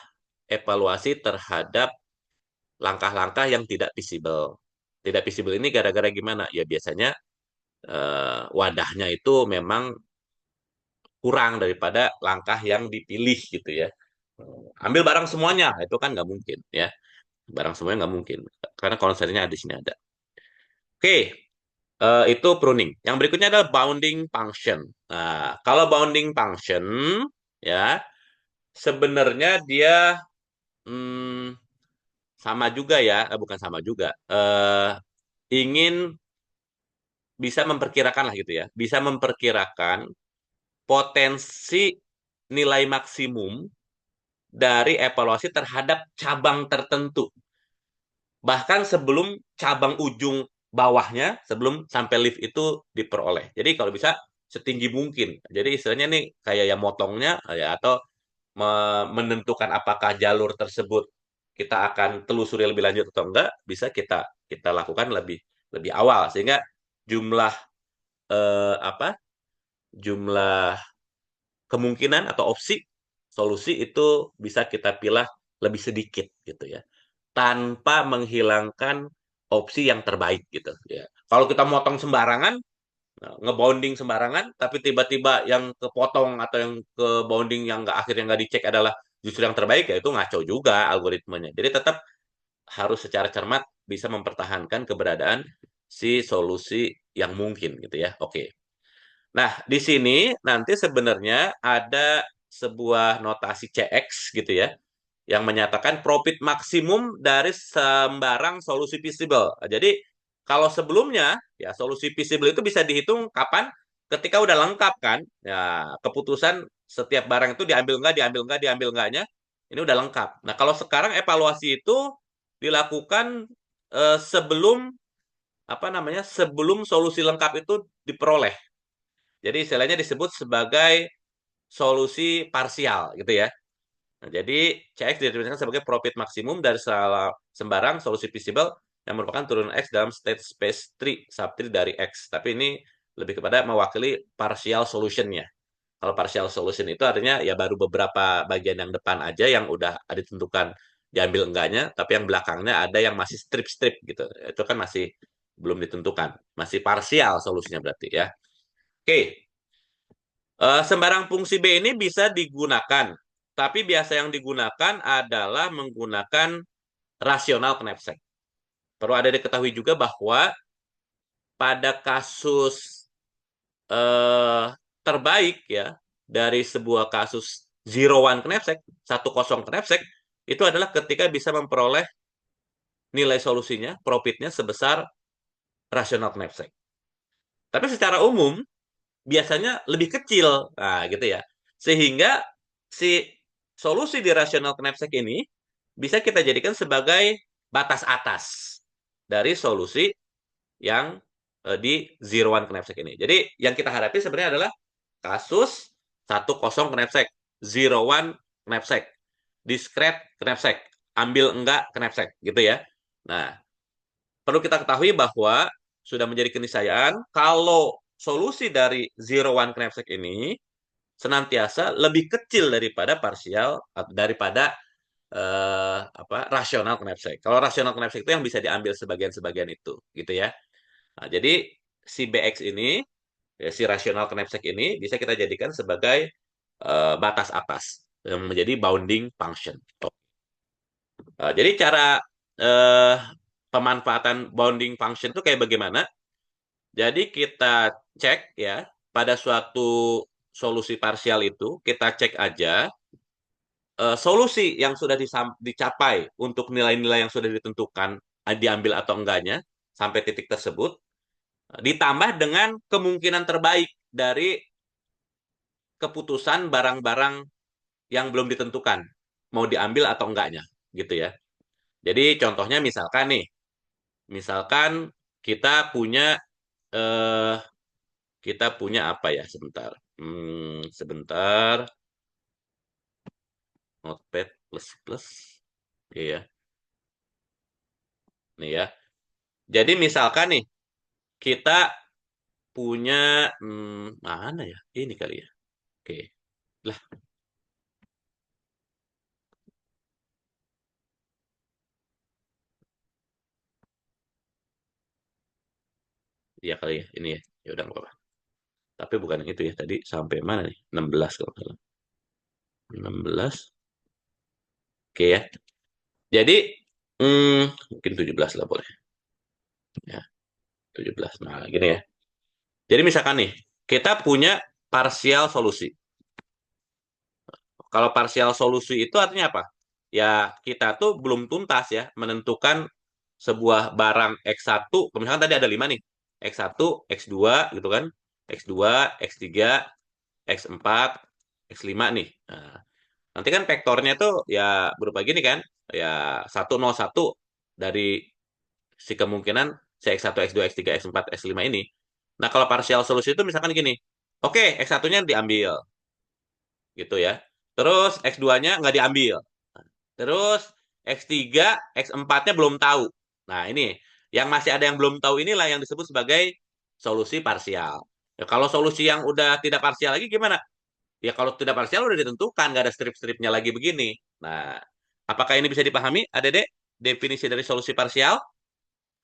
evaluasi terhadap langkah-langkah yang tidak visible. Tidak visible ini gara-gara gimana? Ya biasanya wadahnya itu memang kurang daripada langkah yang dipilih gitu ya. Ambil barang semuanya, itu kan nggak mungkin ya. Barang semuanya nggak mungkin. Karena konsernya di sini ada. Oke, itu pruning. Yang berikutnya adalah bounding function. Nah, kalau bounding function, ya, sebenarnya dia hmm, sama juga ya, bukan sama juga. Ingin bisa memperkirakan lah gitu ya, bisa memperkirakan potensi nilai maksimum dari evaluasi terhadap cabang tertentu. Bahkan sebelum cabang ujung bawahnya, sebelum sampai lift itu diperoleh. Jadi kalau bisa setinggi mungkin. Jadi istilahnya nih kayak ya motongnya ya atau menentukan apakah jalur tersebut kita akan telusuri lebih lanjut atau enggak bisa kita kita lakukan lebih lebih awal sehingga jumlah apa jumlah kemungkinan atau opsi solusi itu bisa kita pilih lebih sedikit gitu ya tanpa menghilangkan opsi yang terbaik gitu ya. Kalau kita motong sembarangan, ngebounding sembarangan, tapi tiba-tiba yang kepotong atau yang ke bounding yang nggak akhirnya nggak dicek adalah justru yang terbaik ya itu ngaco juga algoritmenya. Jadi tetap harus secara cermat bisa mempertahankan keberadaan si solusi yang mungkin gitu ya. Oke. Nah, di sini nanti sebenarnya ada sebuah notasi CX gitu ya yang menyatakan profit maksimum dari sembarang solusi visible. Jadi kalau sebelumnya ya solusi visible itu bisa dihitung kapan ketika udah lengkap kan. Ya, keputusan setiap barang itu diambil enggaknya ini udah lengkap. Nah, kalau sekarang evaluasi itu dilakukan sebelum apa namanya? Sebelum solusi lengkap itu diperoleh. Jadi istilahnya disebut sebagai solusi parsial gitu ya. Nah, jadi CX didefinisikan sebagai profit maksimum dari salah sembarang solusi visible yang merupakan turunan X dalam state space tree, subtree dari X. Tapi ini lebih kepada mewakili partial solution-nya. Kalau partial solution itu artinya ya baru beberapa bagian yang depan aja yang udah ditentukan diambil enggaknya, tapi yang belakangnya ada yang masih strip-strip gitu. Itu kan masih belum ditentukan. Masih parsial solusinya berarti ya. Oke, sembarang fungsi B ini bisa digunakan, tapi biasa yang digunakan adalah menggunakan rasional knapsack. Perlu ada diketahui juga bahwa pada kasus eh, terbaik ya dari sebuah kasus zero one knapsack, 1-0 knapsack, itu adalah ketika bisa memperoleh nilai solusinya, profitnya sebesar rasional knapsack. Tapi secara umum biasanya lebih kecil. Nah, gitu ya. Sehingga si solusi di rational knapsack ini bisa kita jadikan sebagai batas atas dari solusi yang di zero one knapsack ini. Jadi yang kita hadapi sebenarnya adalah kasus 1-0 knapsack, zero one knapsack, discrete knapsack, ambil enggak knapsack gitu ya. Nah, perlu kita ketahui bahwa sudah menjadi keniscayaan kalau solusi dari zero one knapsack ini senantiasa lebih kecil daripada parsial daripada rasional knapsack. Kalau rasional knapsack itu yang bisa diambil sebagian-sebagian itu, gitu ya. Nah, jadi si BX ini, ya, si rasional knapsack ini bisa kita jadikan sebagai batas atas yang menjadi bounding function. Jadi cara eh, pemanfaatan bounding function itu kayak bagaimana? Jadi kita cek ya pada suatu solusi parsial itu kita cek aja solusi yang sudah dicapai untuk nilai-nilai yang sudah ditentukan diambil atau enggaknya sampai titik tersebut ditambah dengan kemungkinan terbaik dari keputusan barang-barang yang belum ditentukan mau diambil atau enggaknya gitu ya. Jadi contohnya misalkan nih, misalkan kita punya eh, kita punya apa ya sebentar. Sebentar notepad plus plus. Iya, nih ya. Jadi misalkan nih kita punya mana ya? Ini kali ya. Oke. Lah, iya kali ya. Ini ya. Ya udah nggak apa-apa. Tapi bukan yang itu ya. Tadi sampai mana nih? 16 kalau nggak salah. 16. Oke ya. Jadi mungkin 17 lah boleh. Ya, 17. Nah, gini ya. Jadi misalkan nih, kita punya parsial solusi. Kalau parsial solusi itu artinya apa? Ya, kita tuh belum tuntas ya menentukan sebuah barang X1, misalkan tadi ada 5 nih. X1, X2 gitu kan. X2, X3, X4, X5 nih. Nah, nanti kan vektornya tuh ya berupa gini kan. Ya 101 dari si kemungkinan si X1, X2, X3, X4, X5 ini. Nah, kalau partial solusi itu misalkan gini. Oke, X1-nya diambil gitu ya. Terus X2-nya nggak diambil. Terus X3, X4-nya belum tahu. Nah, ini yang masih ada yang belum tahu inilah yang disebut sebagai solusi parsial. Ya, kalau solusi yang udah tidak parsial lagi gimana? Ya kalau tidak parsial udah ditentukan, nggak ada strip-stripnya lagi begini. Nah, apakah ini bisa dipahami, Adede? Definisi dari solusi parsial?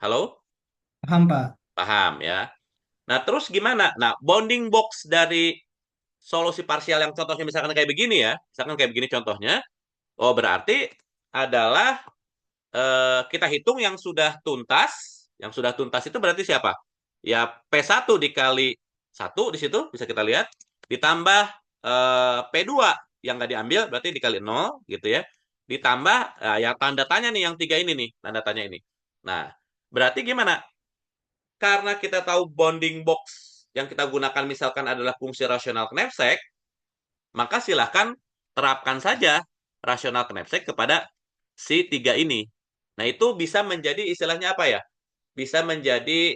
Halo? Paham, Pak. Paham ya. Nah, terus gimana? Nah, bounding box dari solusi parsial yang contohnya misalkan kayak begini ya, misalkan kayak begini contohnya, oh berarti adalah kita hitung yang sudah tuntas itu berarti siapa? Ya P1 dikali 1 di situ bisa kita lihat, ditambah P2 yang nggak diambil berarti dikali 0 gitu ya. Ditambah yang tanda tanya nih yang tiga ini nih, tanda tanya ini. Nah, berarti gimana? Karena kita tahu bounding box yang kita gunakan misalkan adalah fungsi rasional knapsack, maka silahkan terapkan saja rasional knapsack kepada si tiga ini. Nah, itu bisa menjadi istilahnya apa ya? Bisa menjadi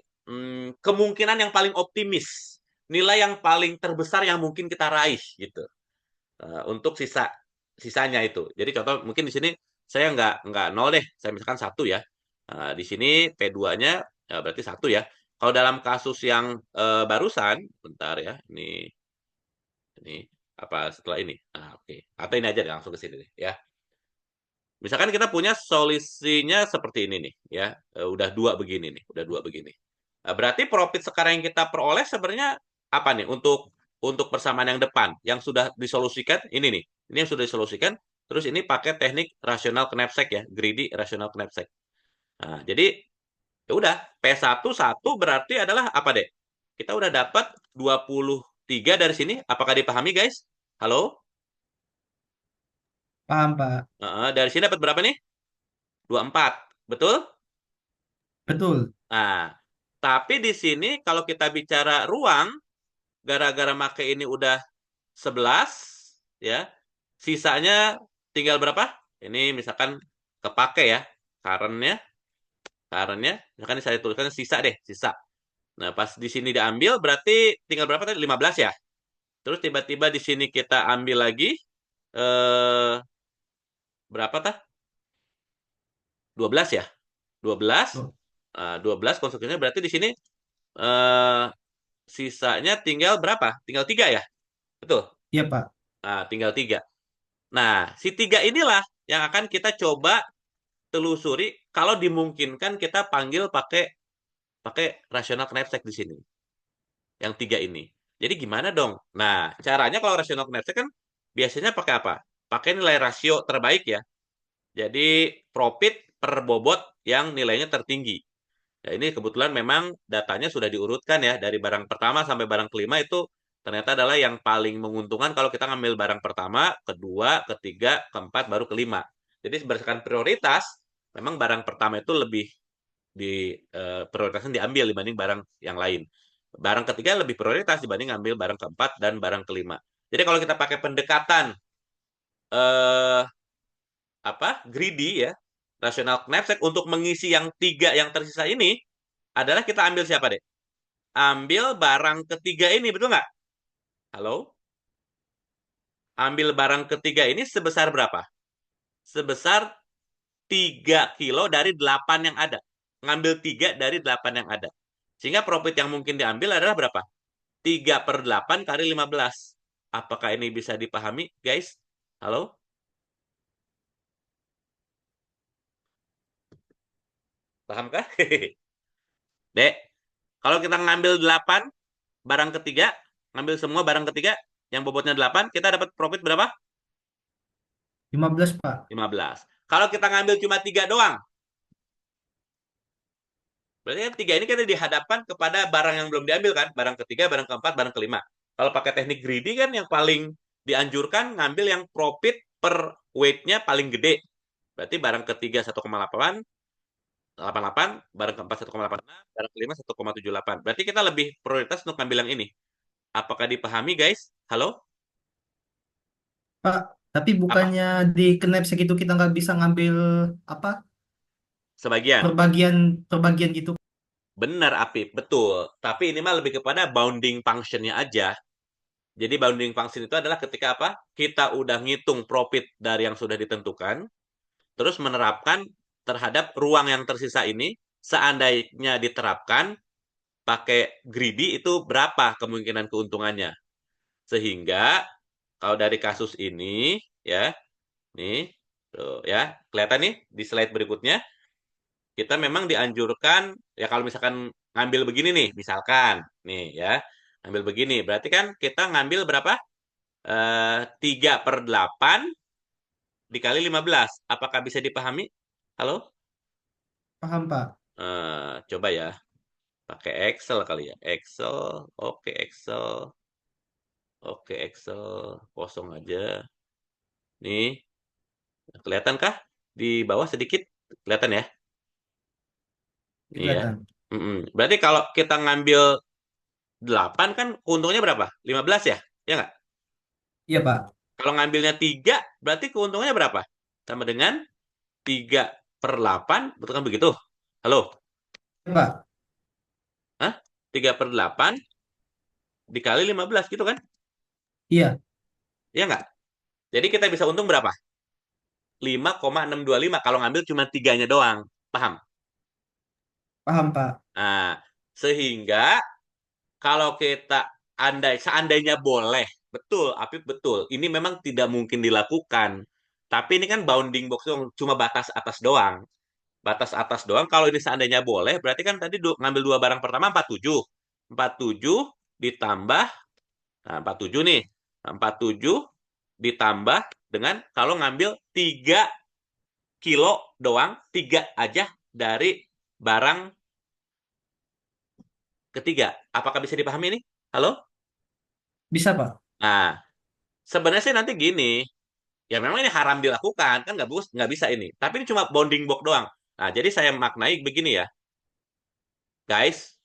kemungkinan yang paling optimis, nilai yang paling terbesar yang mungkin kita raih gitu. Untuk sisanya itu. Jadi contoh mungkin di sini saya nggak nol deh, saya misalkan satu ya. Di sini P2-nya berarti satu ya. Kalau dalam kasus yang barusan, bentar ya, ini apa setelah ini? Oke. Atau ini aja deh, langsung ke sini deh ya. Misalkan kita punya solusinya seperti ini nih ya. Udah dua begini nih, udah dua begini. Berarti profit sekarang yang kita peroleh sebenarnya apa nih untuk persamaan yang depan yang sudah disolusikan ini nih. Ini yang sudah disolusikan, terus ini pakai teknik rasional knapsack ya, greedy rasional knapsack. Nah, jadi ya udah P1 satu berarti adalah apa deh? Kita udah dapat 23 dari sini. Apakah dipahami guys? Halo? Paham, Pak. Dari sini dapat berapa nih? 24. Betul? Betul. Nah, tapi di sini kalau kita bicara ruang, gara-gara make ini udah 11, ya, sisanya tinggal berapa? Ini misalkan kepake ya, karennya, karennya, misalkan saya tuliskan sisa deh, sisa. Nah, pas di sini diambil, berarti tinggal berapa tadi? 15 ya. Terus tiba-tiba di sini kita ambil lagi, eh, berapa tah? 12 ya? 12, Tuh. 12 konstruksinya berarti di sini eh, sisanya tinggal berapa? Tinggal 3 ya? Betul. Iya, Pak. Tinggal 3. Nah, si 3 inilah yang akan kita coba telusuri kalau dimungkinkan kita panggil pakai pakai rasional knapsack di sini. Yang 3 ini. Jadi gimana dong? Nah, caranya kalau rasional knapsack kan biasanya pakai apa? Pakai nilai rasio terbaik ya. Jadi profit per bobot yang nilainya tertinggi. Ya, ini kebetulan memang datanya sudah diurutkan ya dari barang pertama sampai barang kelima itu ternyata adalah yang paling menguntungkan kalau kita ngambil barang pertama, kedua, ketiga, keempat, baru kelima. Jadi berdasarkan prioritas, memang barang pertama itu lebih di prioritasnya diambil dibanding barang yang lain. Barang ketiga lebih prioritas dibanding ngambil barang keempat dan barang kelima. Jadi kalau kita pakai pendekatan eh, apa greedy ya, rasional knapsack untuk mengisi yang tiga yang tersisa ini adalah kita ambil siapa deh? Ambil barang ketiga ini, betul nggak? Halo? Ambil barang ketiga ini sebesar berapa? Sebesar 3 kilo dari 8 yang ada. Ngambil 3 dari 8 yang ada. Sehingga profit yang mungkin diambil adalah berapa? 3/8 kali 15. Apakah ini bisa dipahami, guys? Halo? Pahamkah? Dek, kalau kita ngambil 8 barang ketiga, ngambil semua barang ketiga yang bobotnya 8, kita dapat profit berapa? 15, Pak. 15. Kalau kita ngambil cuma 3 doang, berarti kan 3 ini kita dihadapkan kepada barang yang belum diambil kan? Barang ketiga, barang keempat, barang kelima. Kalau pakai teknik greedy kan yang paling dianjurkan ngambil yang profit per weight-nya paling gede. Berarti barang ketiga 1,88, barang keempat 1,86, barang kelima 1,78. Berarti kita lebih prioritas untuk ngambil yang ini. Apakah dipahami, guys? Halo? Pak, tapi Apa? bukannya di Knapsack itu kita nggak bisa ngambil apa Sebagian. perbagian perbagian gitu. Benar, Apip. Betul. Tapi ini mah lebih kepada bounding function-nya aja. Jadi bounding function itu adalah ketika apa? Kita udah ngitung profit dari yang sudah ditentukan, terus menerapkan terhadap ruang yang tersisa ini, seandainya diterapkan pakai greedy itu berapa kemungkinan keuntungannya. Sehingga kalau dari kasus ini ya, nih tuh ya, kelihatan nih di slide berikutnya, kita memang dianjurkan ya kalau misalkan ngambil begini nih, misalkan nih ya, ngambil begini, berarti kan kita ngambil berapa? 3/8 dikali 15. Apakah bisa dipahami? Halo? Paham, Pak. Coba ya, pakai Excel kali ya. Excel, oke Excel, oke Excel, kosong aja. Nih, kelihatan kah? Di bawah sedikit, kelihatan ya? Nih ya. Kelihatan. Berarti kalau kita ngambil 8 kan keuntungannya berapa? 15 ya? Ya nggak? Iya, Pak. Kalau ngambilnya 3 berarti keuntungannya berapa? Sama dengan 3/8, betul kan begitu? Halo? Iya, Pak. Hah? 3/8 dikali 15 gitu kan? Iya, Ya nggak? Jadi kita bisa untung berapa? 5,625 kalau ngambil cuma tiganya doang. Paham? paham, Pak. Nah, sehingga kalau kita seandainya boleh, betul, Apip betul. Ini memang tidak mungkin dilakukan. Tapi ini kan bounding box doang, cuma batas atas doang. Batas atas doang. Kalau ini seandainya boleh, berarti kan tadi ngambil dua barang pertama 47. 47 ditambah, nah 47 nih. Nah, 47 ditambah dengan kalau ngambil 3 kilo doang, 3 aja dari barang ketiga. Apakah bisa dipahami ini? Halo? Bisa, Pak. Nah, sebenarnya sih nanti gini, ya memang ini haram dilakukan, kan nggak bisa ini. Tapi ini cuma bounding box doang. Nah, jadi saya maknai begini ya, guys,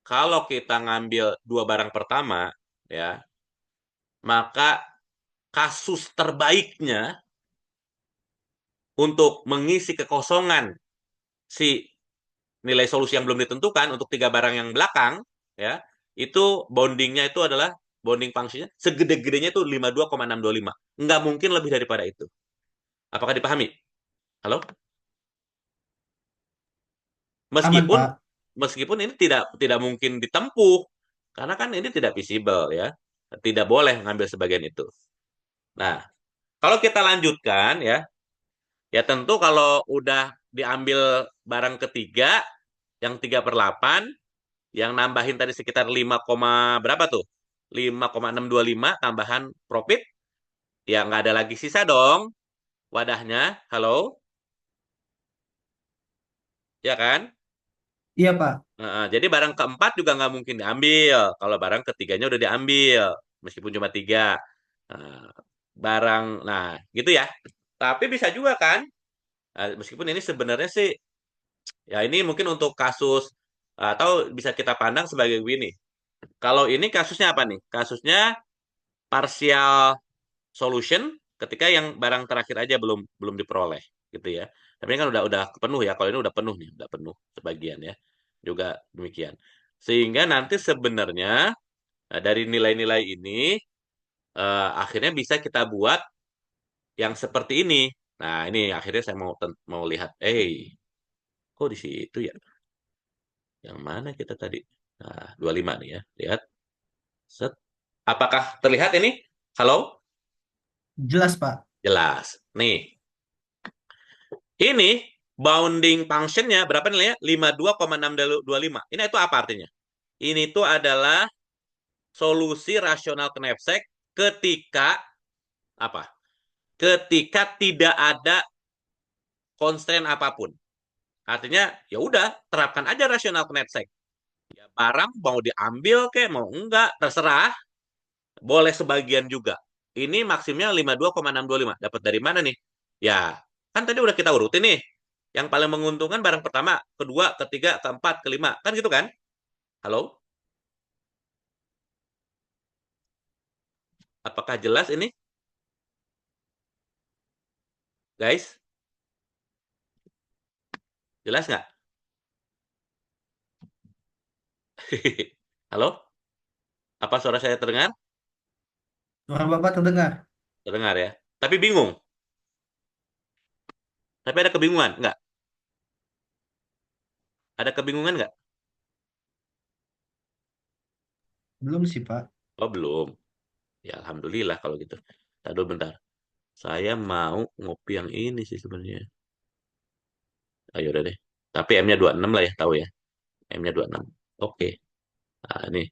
kalau kita ngambil dua barang pertama, ya, maka kasus terbaiknya untuk mengisi kekosongan si nilai solusi yang belum ditentukan untuk tiga barang yang belakang, ya, itu bondingnya itu adalah bonding fungsinya segede-gedenya itu 52,625. Nggak mungkin lebih daripada itu. Apakah dipahami? Halo? Aman, Meskipun Pak. meskipun ini tidak mungkin ditempuh karena kan ini tidak visible ya. Tidak boleh mengambil sebagian itu. Nah, kalau kita lanjutkan ya, ya tentu kalau udah diambil barang ketiga yang 3/8, yang nambahin tadi sekitar 5, berapa tuh? 5,625 tambahan profit, ya nggak ada lagi sisa dong wadahnya. Halo, ya kan? Iya, Pak. Jadi barang keempat juga nggak mungkin diambil. Kalau barang ketiganya udah diambil, meskipun cuma tiga. Nah, nah gitu ya. Tapi bisa juga kan, meskipun ini sebenarnya sih, ya ini mungkin untuk kasus, atau bisa kita pandang sebagai ini. Kalau ini kasusnya apa nih? Kasusnya partial solution ketika yang barang terakhir aja belum belum diperoleh gitu ya. Tapi ini kan udah penuh ya. Kalau ini udah penuh nih, udah penuh sebagian ya. Juga demikian. Sehingga nanti sebenarnya dari nilai-nilai ini akhirnya bisa kita buat yang seperti ini. Nah, ini akhirnya saya mau lihat. Kok di situ ya? Yang mana kita tadi? Nah, 25 nih ya. Lihat. Set. Apakah terlihat ini? Halo? Jelas, Pak. Jelas. Nih, ini bounding function-nya berapa nilainya? 52,625. Ini itu apa artinya? Ini tuh adalah solusi rasional Knapsack ketika apa? Ketika tidak ada constraint apapun. Artinya ya udah terapkan aja rasional Knapsack. Ya barang mau diambil kek mau enggak terserah, boleh sebagian juga. Ini maksimnya 52,625. Dapat dari mana nih? Ya, kan tadi udah kita urutin nih. Yang paling menguntungkan barang pertama, kedua, ketiga, keempat, kelima. Kan gitu kan? Halo? Apakah jelas ini, guys? Jelas nggak? Halo? Apa suara saya terdengar? Suara Bapak terdengar. Terdengar ya. Tapi bingung. Tapi ada kebingungan? Nggak? Ada kebingungan nggak? Belum sih, Pak. Oh, belum. Ya, alhamdulillah kalau gitu. Tadi bentar. Saya mau ngopi yang ini sih sebenarnya. Ayo udah deh. Tapi M-nya 26 lah ya, tahu ya. M-nya 26. Oke. Nah, ini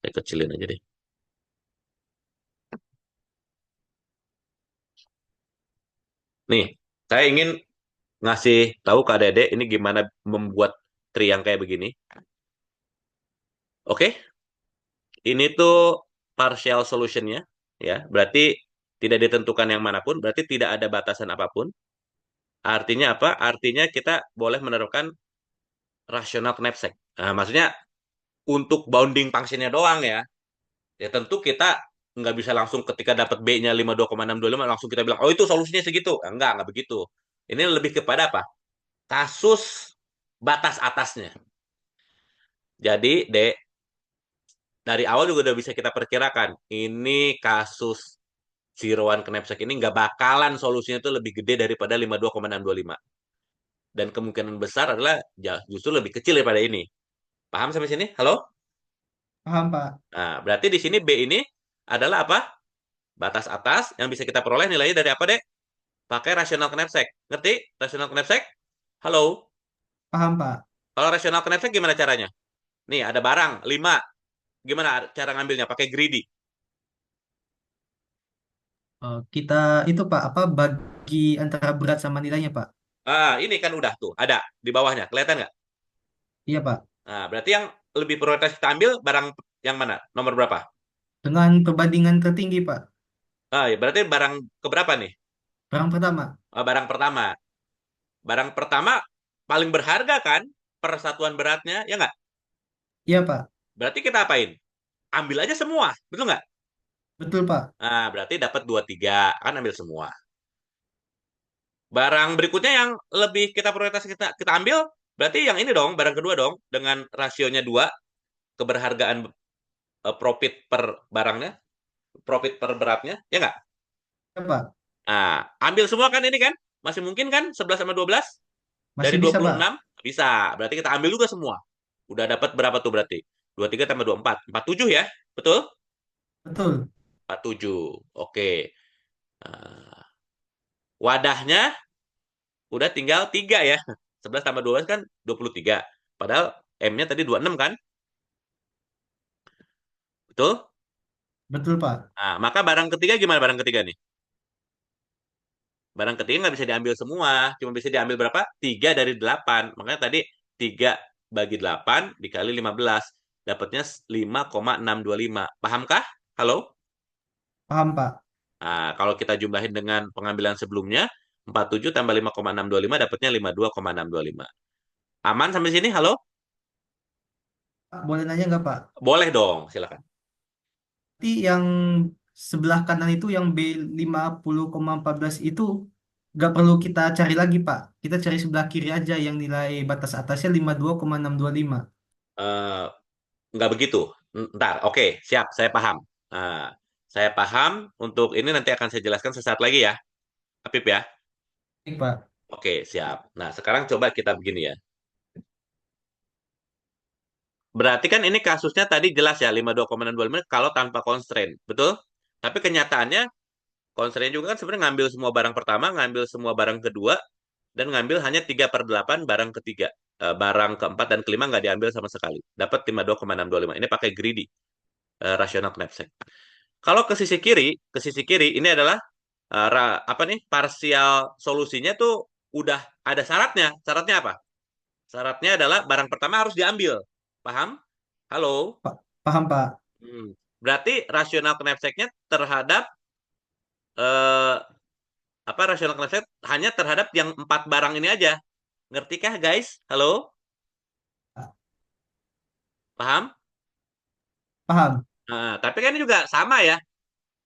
saya kecilin aja deh. Nih, saya ingin ngasih tahu ke Dede ini gimana membuat triang kayak begini. Oke, ini tuh partial solutionnya, ya. Berarti tidak ditentukan yang manapun, berarti tidak ada batasan apapun. Artinya apa? Artinya kita boleh menerapkan rational knapsack. Nah, maksudnya untuk bounding functionnya doang ya. Ya tentu kita nggak bisa langsung ketika dapat B-nya 52,625 langsung kita bilang, oh itu solusinya segitu. Enggak begitu. Ini lebih kepada apa? Kasus batas atasnya. Jadi, D, dari awal juga udah bisa kita perkirakan. Ini kasus zero one knapsack ini nggak bakalan solusinya itu lebih gede daripada 52,625. Dan kemungkinan besar adalah justru lebih kecil daripada ini. Paham sampai sini? Halo? Paham, Pak. Nah, berarti di sini B ini adalah apa? Batas atas yang bisa kita peroleh nilainya dari apa, Dek? Pakai rational knapsack. Ngerti? Rational knapsack? Halo? Paham, Pak. Kalau rational knapsack gimana caranya? Nih, ada barang 5. Gimana cara ngambilnya? Pakai greedy. Kita itu, Pak, apa bagi antara berat sama nilainya, Pak? Ah, ini kan udah tuh, ada di bawahnya. Kelihatan nggak? Iya, Pak. Nah, berarti yang lebih prioritas kita ambil barang yang mana? Nomor berapa? Dengan perbandingan tertinggi, Pak. Ah, ya, berarti barang keberapa nih? Barang pertama. Ah, barang pertama. Barang pertama paling berharga kan persatuan beratnya, ya nggak? Iya, Pak. Berarti kita apain? Ambil aja semua, betul nggak? Betul, Pak. Nah, berarti dapat 23, kan ambil semua. Barang berikutnya yang lebih kita prioritas kita ambil, berarti yang ini dong, barang kedua dong, dengan rasionya 2, keberhargaan profit per barangnya, profit per beratnya, ya nggak? Iya, Pak. Nah, ambil semua kan ini kan? Masih mungkin kan 11 sama 12? Dari Masih dua bisa, puluh Pak. enam bisa. Berarti kita ambil juga semua. Udah dapat berapa tuh berarti? 23 tambah 24. 47 ya? Betul? Betul. 47. Oke. Nah, wadahnya udah tinggal 3 ya. 11 tambah 12 kan 23. Padahal M-nya tadi 26 kan? Betul? Betul, Pak. Nah, maka barang ketiga gimana barang ketiga nih? Barang ketiga nggak bisa diambil semua. Cuma bisa diambil berapa? 3 dari 8. Makanya tadi 3 bagi 8 dikali 15. Dapatnya 5,625. Pahamkah? Halo? Paham, Pak. Nah, kalau kita jumlahin dengan pengambilan sebelumnya, 47 tambah 5,625 dapatnya 52,625. Aman sampai sini? Halo? Pak, boleh nanya nggak, Pak? Boleh dong, silakan. Berarti yang sebelah kanan itu yang B50,14 itu nggak perlu kita cari lagi, Pak. Kita cari sebelah kiri aja yang nilai batas atasnya 52,625. Eh, nggak begitu. Ntar, oke, siap, saya paham. Nah, saya paham. Untuk ini nanti akan saya jelaskan sesaat lagi ya, Apip ya. Baik, Pak. Oke, siap. Nah, sekarang coba kita begini ya. Berarti kan ini kasusnya tadi jelas ya, 52,625 kalau tanpa constraint, betul? Tapi kenyataannya, constraint juga kan sebenarnya ngambil semua barang pertama, ngambil semua barang kedua, dan ngambil hanya 3/8 barang ketiga. Barang keempat dan kelima nggak diambil sama sekali. Dapat 52,625. Ini pakai greedy, rational knapsack. Kalau ke sisi kiri ini adalah apa nih? Parsial solusinya tuh udah ada syaratnya. Syaratnya apa? Syaratnya adalah barang pertama harus diambil. Paham? Halo? Pak, paham, Pak. Hmm. Berarti rasional knapsack-nya terhadap eh, apa rasional knapsack hanya terhadap yang 4 barang ini aja. Ngertikah guys? Halo? Paham? Paham. Nah, tapi kan ini juga sama ya.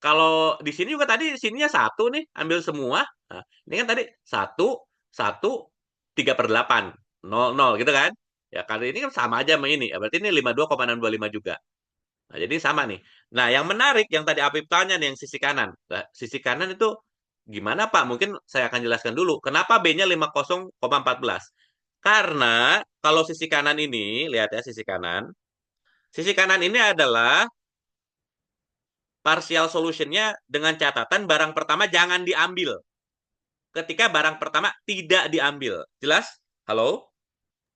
Kalau di sini juga tadi sininya satu nih, ambil semua. Nah, ini kan tadi satu, satu, 3/8, 0, 0 gitu kan? Ya kali ini kan sama aja sama ini. Ya, berarti ini 52,625 juga. Nah, jadi sama nih. Nah, yang menarik yang tadi Apip tanya nih yang sisi kanan. Nah, sisi kanan itu gimana Pak? Mungkin saya akan jelaskan dulu. Kenapa B-nya 50,14? Karena kalau sisi kanan ini, lihat ya sisi kanan. Sisi kanan ini adalah partial solutionnya dengan catatan barang pertama jangan diambil. Ketika barang pertama tidak diambil. Jelas? Halo?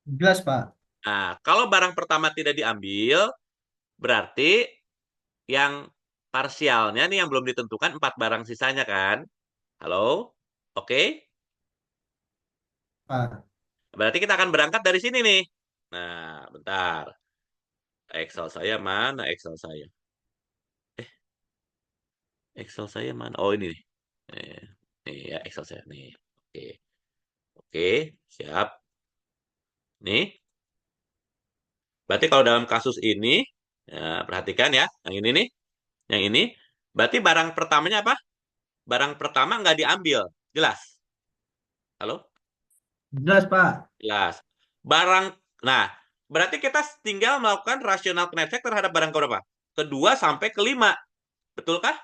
Jelas, Pak. Nah, kalau barang pertama tidak diambil, berarti yang parsialnya nih yang belum ditentukan 4 barang sisanya kan? Halo? Oke? Pak. Berarti kita akan berangkat dari sini nih. Nah, bentar. Excel saya mana Excel saya? Eh, Excel saya mana? Oh, ini nih. Eh, nih ya Excel saya nih. Oke. Oke, siap. Nih. Berarti kalau dalam kasus ini, ya, perhatikan ya, yang ini nih, yang ini. Berarti barang pertamanya apa? Barang pertama nggak diambil. Jelas? Halo? Jelas, Pak. Jelas. Barang, nah, berarti kita tinggal melakukan rasional knapsack terhadap barang keberapa? Kedua sampai kelima. Betulkah?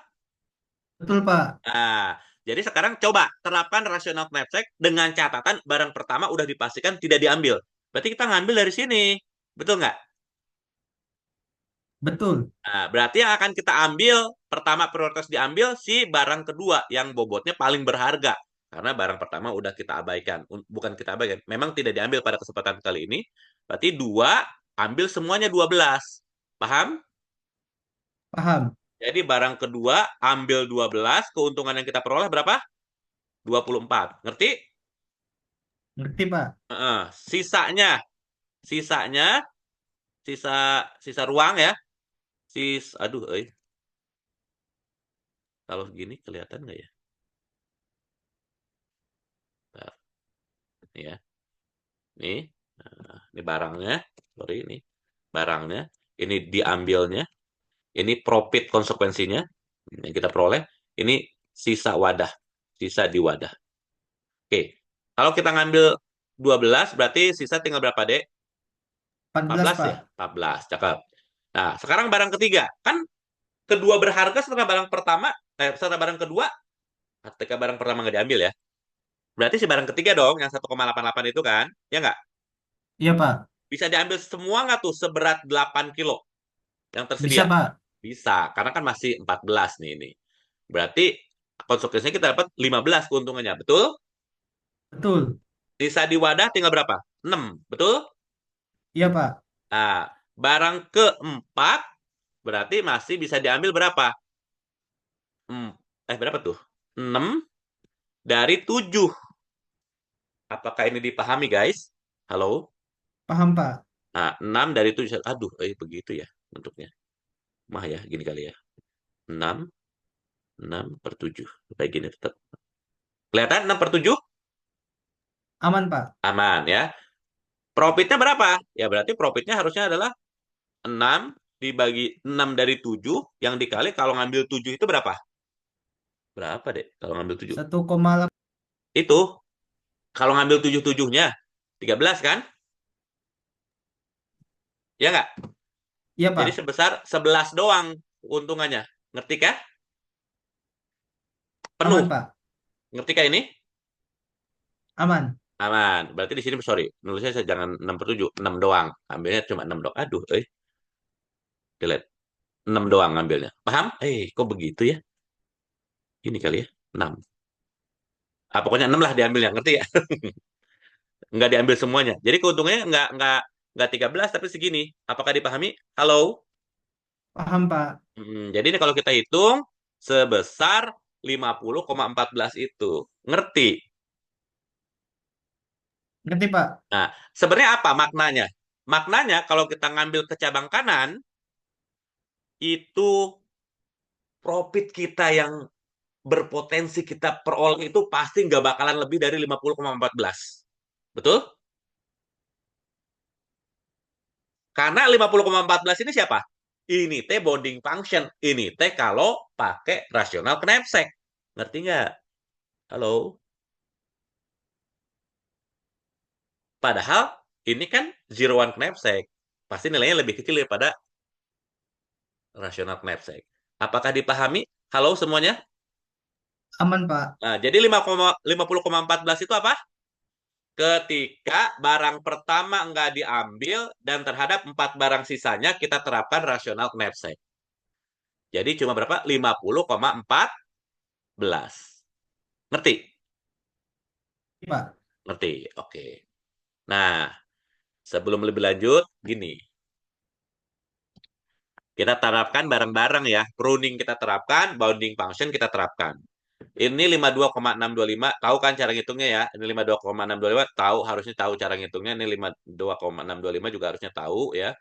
Betul, Pak. Nah, jadi sekarang coba terapkan rasional knapsack dengan catatan barang pertama udah dipastikan tidak diambil. Berarti kita ngambil dari sini. Betul nggak? Betul. Nah, berarti yang akan kita ambil, pertama prioritas diambil si barang kedua yang bobotnya paling berharga. Karena barang pertama udah kita abaikan. Bukan kita abaikan, memang tidak diambil pada kesempatan kali ini. Berarti dua, ambil semuanya 12. Paham? Paham. Jadi barang kedua, ambil 12, keuntungan yang kita peroleh berapa? 24. Ngerti? Ngerti, Pak. Sisanya, sisanya, sisa sisa ruang ya. Aduh, kalau gini kelihatan nggak ya? Bentar, ini ya. Nih, nah, ini barangnya, sorry ini barangnya, ini diambilnya, ini profit konsekuensinya yang kita peroleh, ini sisa wadah, sisa di wadah. Oke, kalau kita ngambil 12 berarti sisa tinggal berapa, Dek? 14, 14 ya? Pak. 14, cakep. Nah, sekarang barang ketiga, kan kedua berharga setelah barang pertama, setelah barang kedua, ketika barang pertama nggak diambil ya, berarti si barang ketiga dong, yang 1,88 itu kan, ya nggak? Iya, Pak. Bisa diambil semua nggak tuh seberat 8 kilo yang Bisa, tersedia? Pak. Bisa, karena kan masih 14 nih ini. Berarti konsekuensinya kita dapat 15 keuntungannya, betul? Betul. Sisa di wadah tinggal berapa? 6, betul? Iya, Pak. Nah, barang keempat berarti masih bisa diambil berapa? Hmm, berapa tuh? 6 dari 7. Apakah ini dipahami, guys? Halo? Paham, Pak. Nah, 6 dari 7. Aduh, begitu ya bentuknya. Mah ya, gini kali ya. 6, 6 per 7. Kayak gini tetap. Kelihatan 6 per 7? Aman, Pak. Aman ya. Profitnya berapa? Ya berarti profitnya harusnya adalah 6 dibagi 6 dari 7 yang dikali kalau ngambil 7 itu berapa? Berapa deh kalau ngambil 7? 1,8. Itu kalau ngambil 7-7-nya 13 kan? Ya nggak? Iya, Jadi Pak. sebesar 11 doang keuntungannya. Ngerti kah? Penuh. Aman, Pak. Ngerti kah ini? Aman. Aman. Berarti di sini sorry, nulisnya saya jangan 6 per 7, 6 doang. Ambilnya cuma 6 doang. Aduh, delete. 6 doang ngambilnya. Paham? Kok begitu ya? Ini kali ya. 6. Pokoknya 6 lah diambilnya, ngerti ya? Nggak diambil semuanya. Jadi keuntungannya nggak 13 tapi segini. Apakah dipahami? Halo? Paham, Pak. Jadi ini kalau kita hitung sebesar 50,14 itu. Ngerti? Ngerti, Pak. Nah, sebenarnya apa maknanya? Maknanya kalau kita ngambil ke cabang kanan, itu profit kita yang berpotensi kita peroleh itu pasti nggak bakalan lebih dari 50,14. Betul? Karena 50,14 ini siapa? Ini teh bonding function. Ini teh kalau pakai rasional knapsack. Ngerti nggak? Halo? Padahal ini kan zero one knapsack. Pasti nilainya lebih kecil daripada rasional knapsack. Apakah dipahami? Halo semuanya? Aman, Pak. Nah, jadi 50,14 itu apa? Ketika barang pertama nggak diambil dan terhadap 4 barang sisanya kita terapkan rasional knapsack. Jadi cuma berapa? 50,14. Ngerti? Pak. Ngerti. Oke. Nah, sebelum lebih lanjut, gini. Kita terapkan bareng-bareng ya. Pruning kita terapkan, bounding function kita terapkan. Ini 52,625, tahu kan cara ngitungnya ya? Ini 52,625, tahu, harusnya tahu cara ngitungnya. Ini 52,625 juga harusnya tahu ya.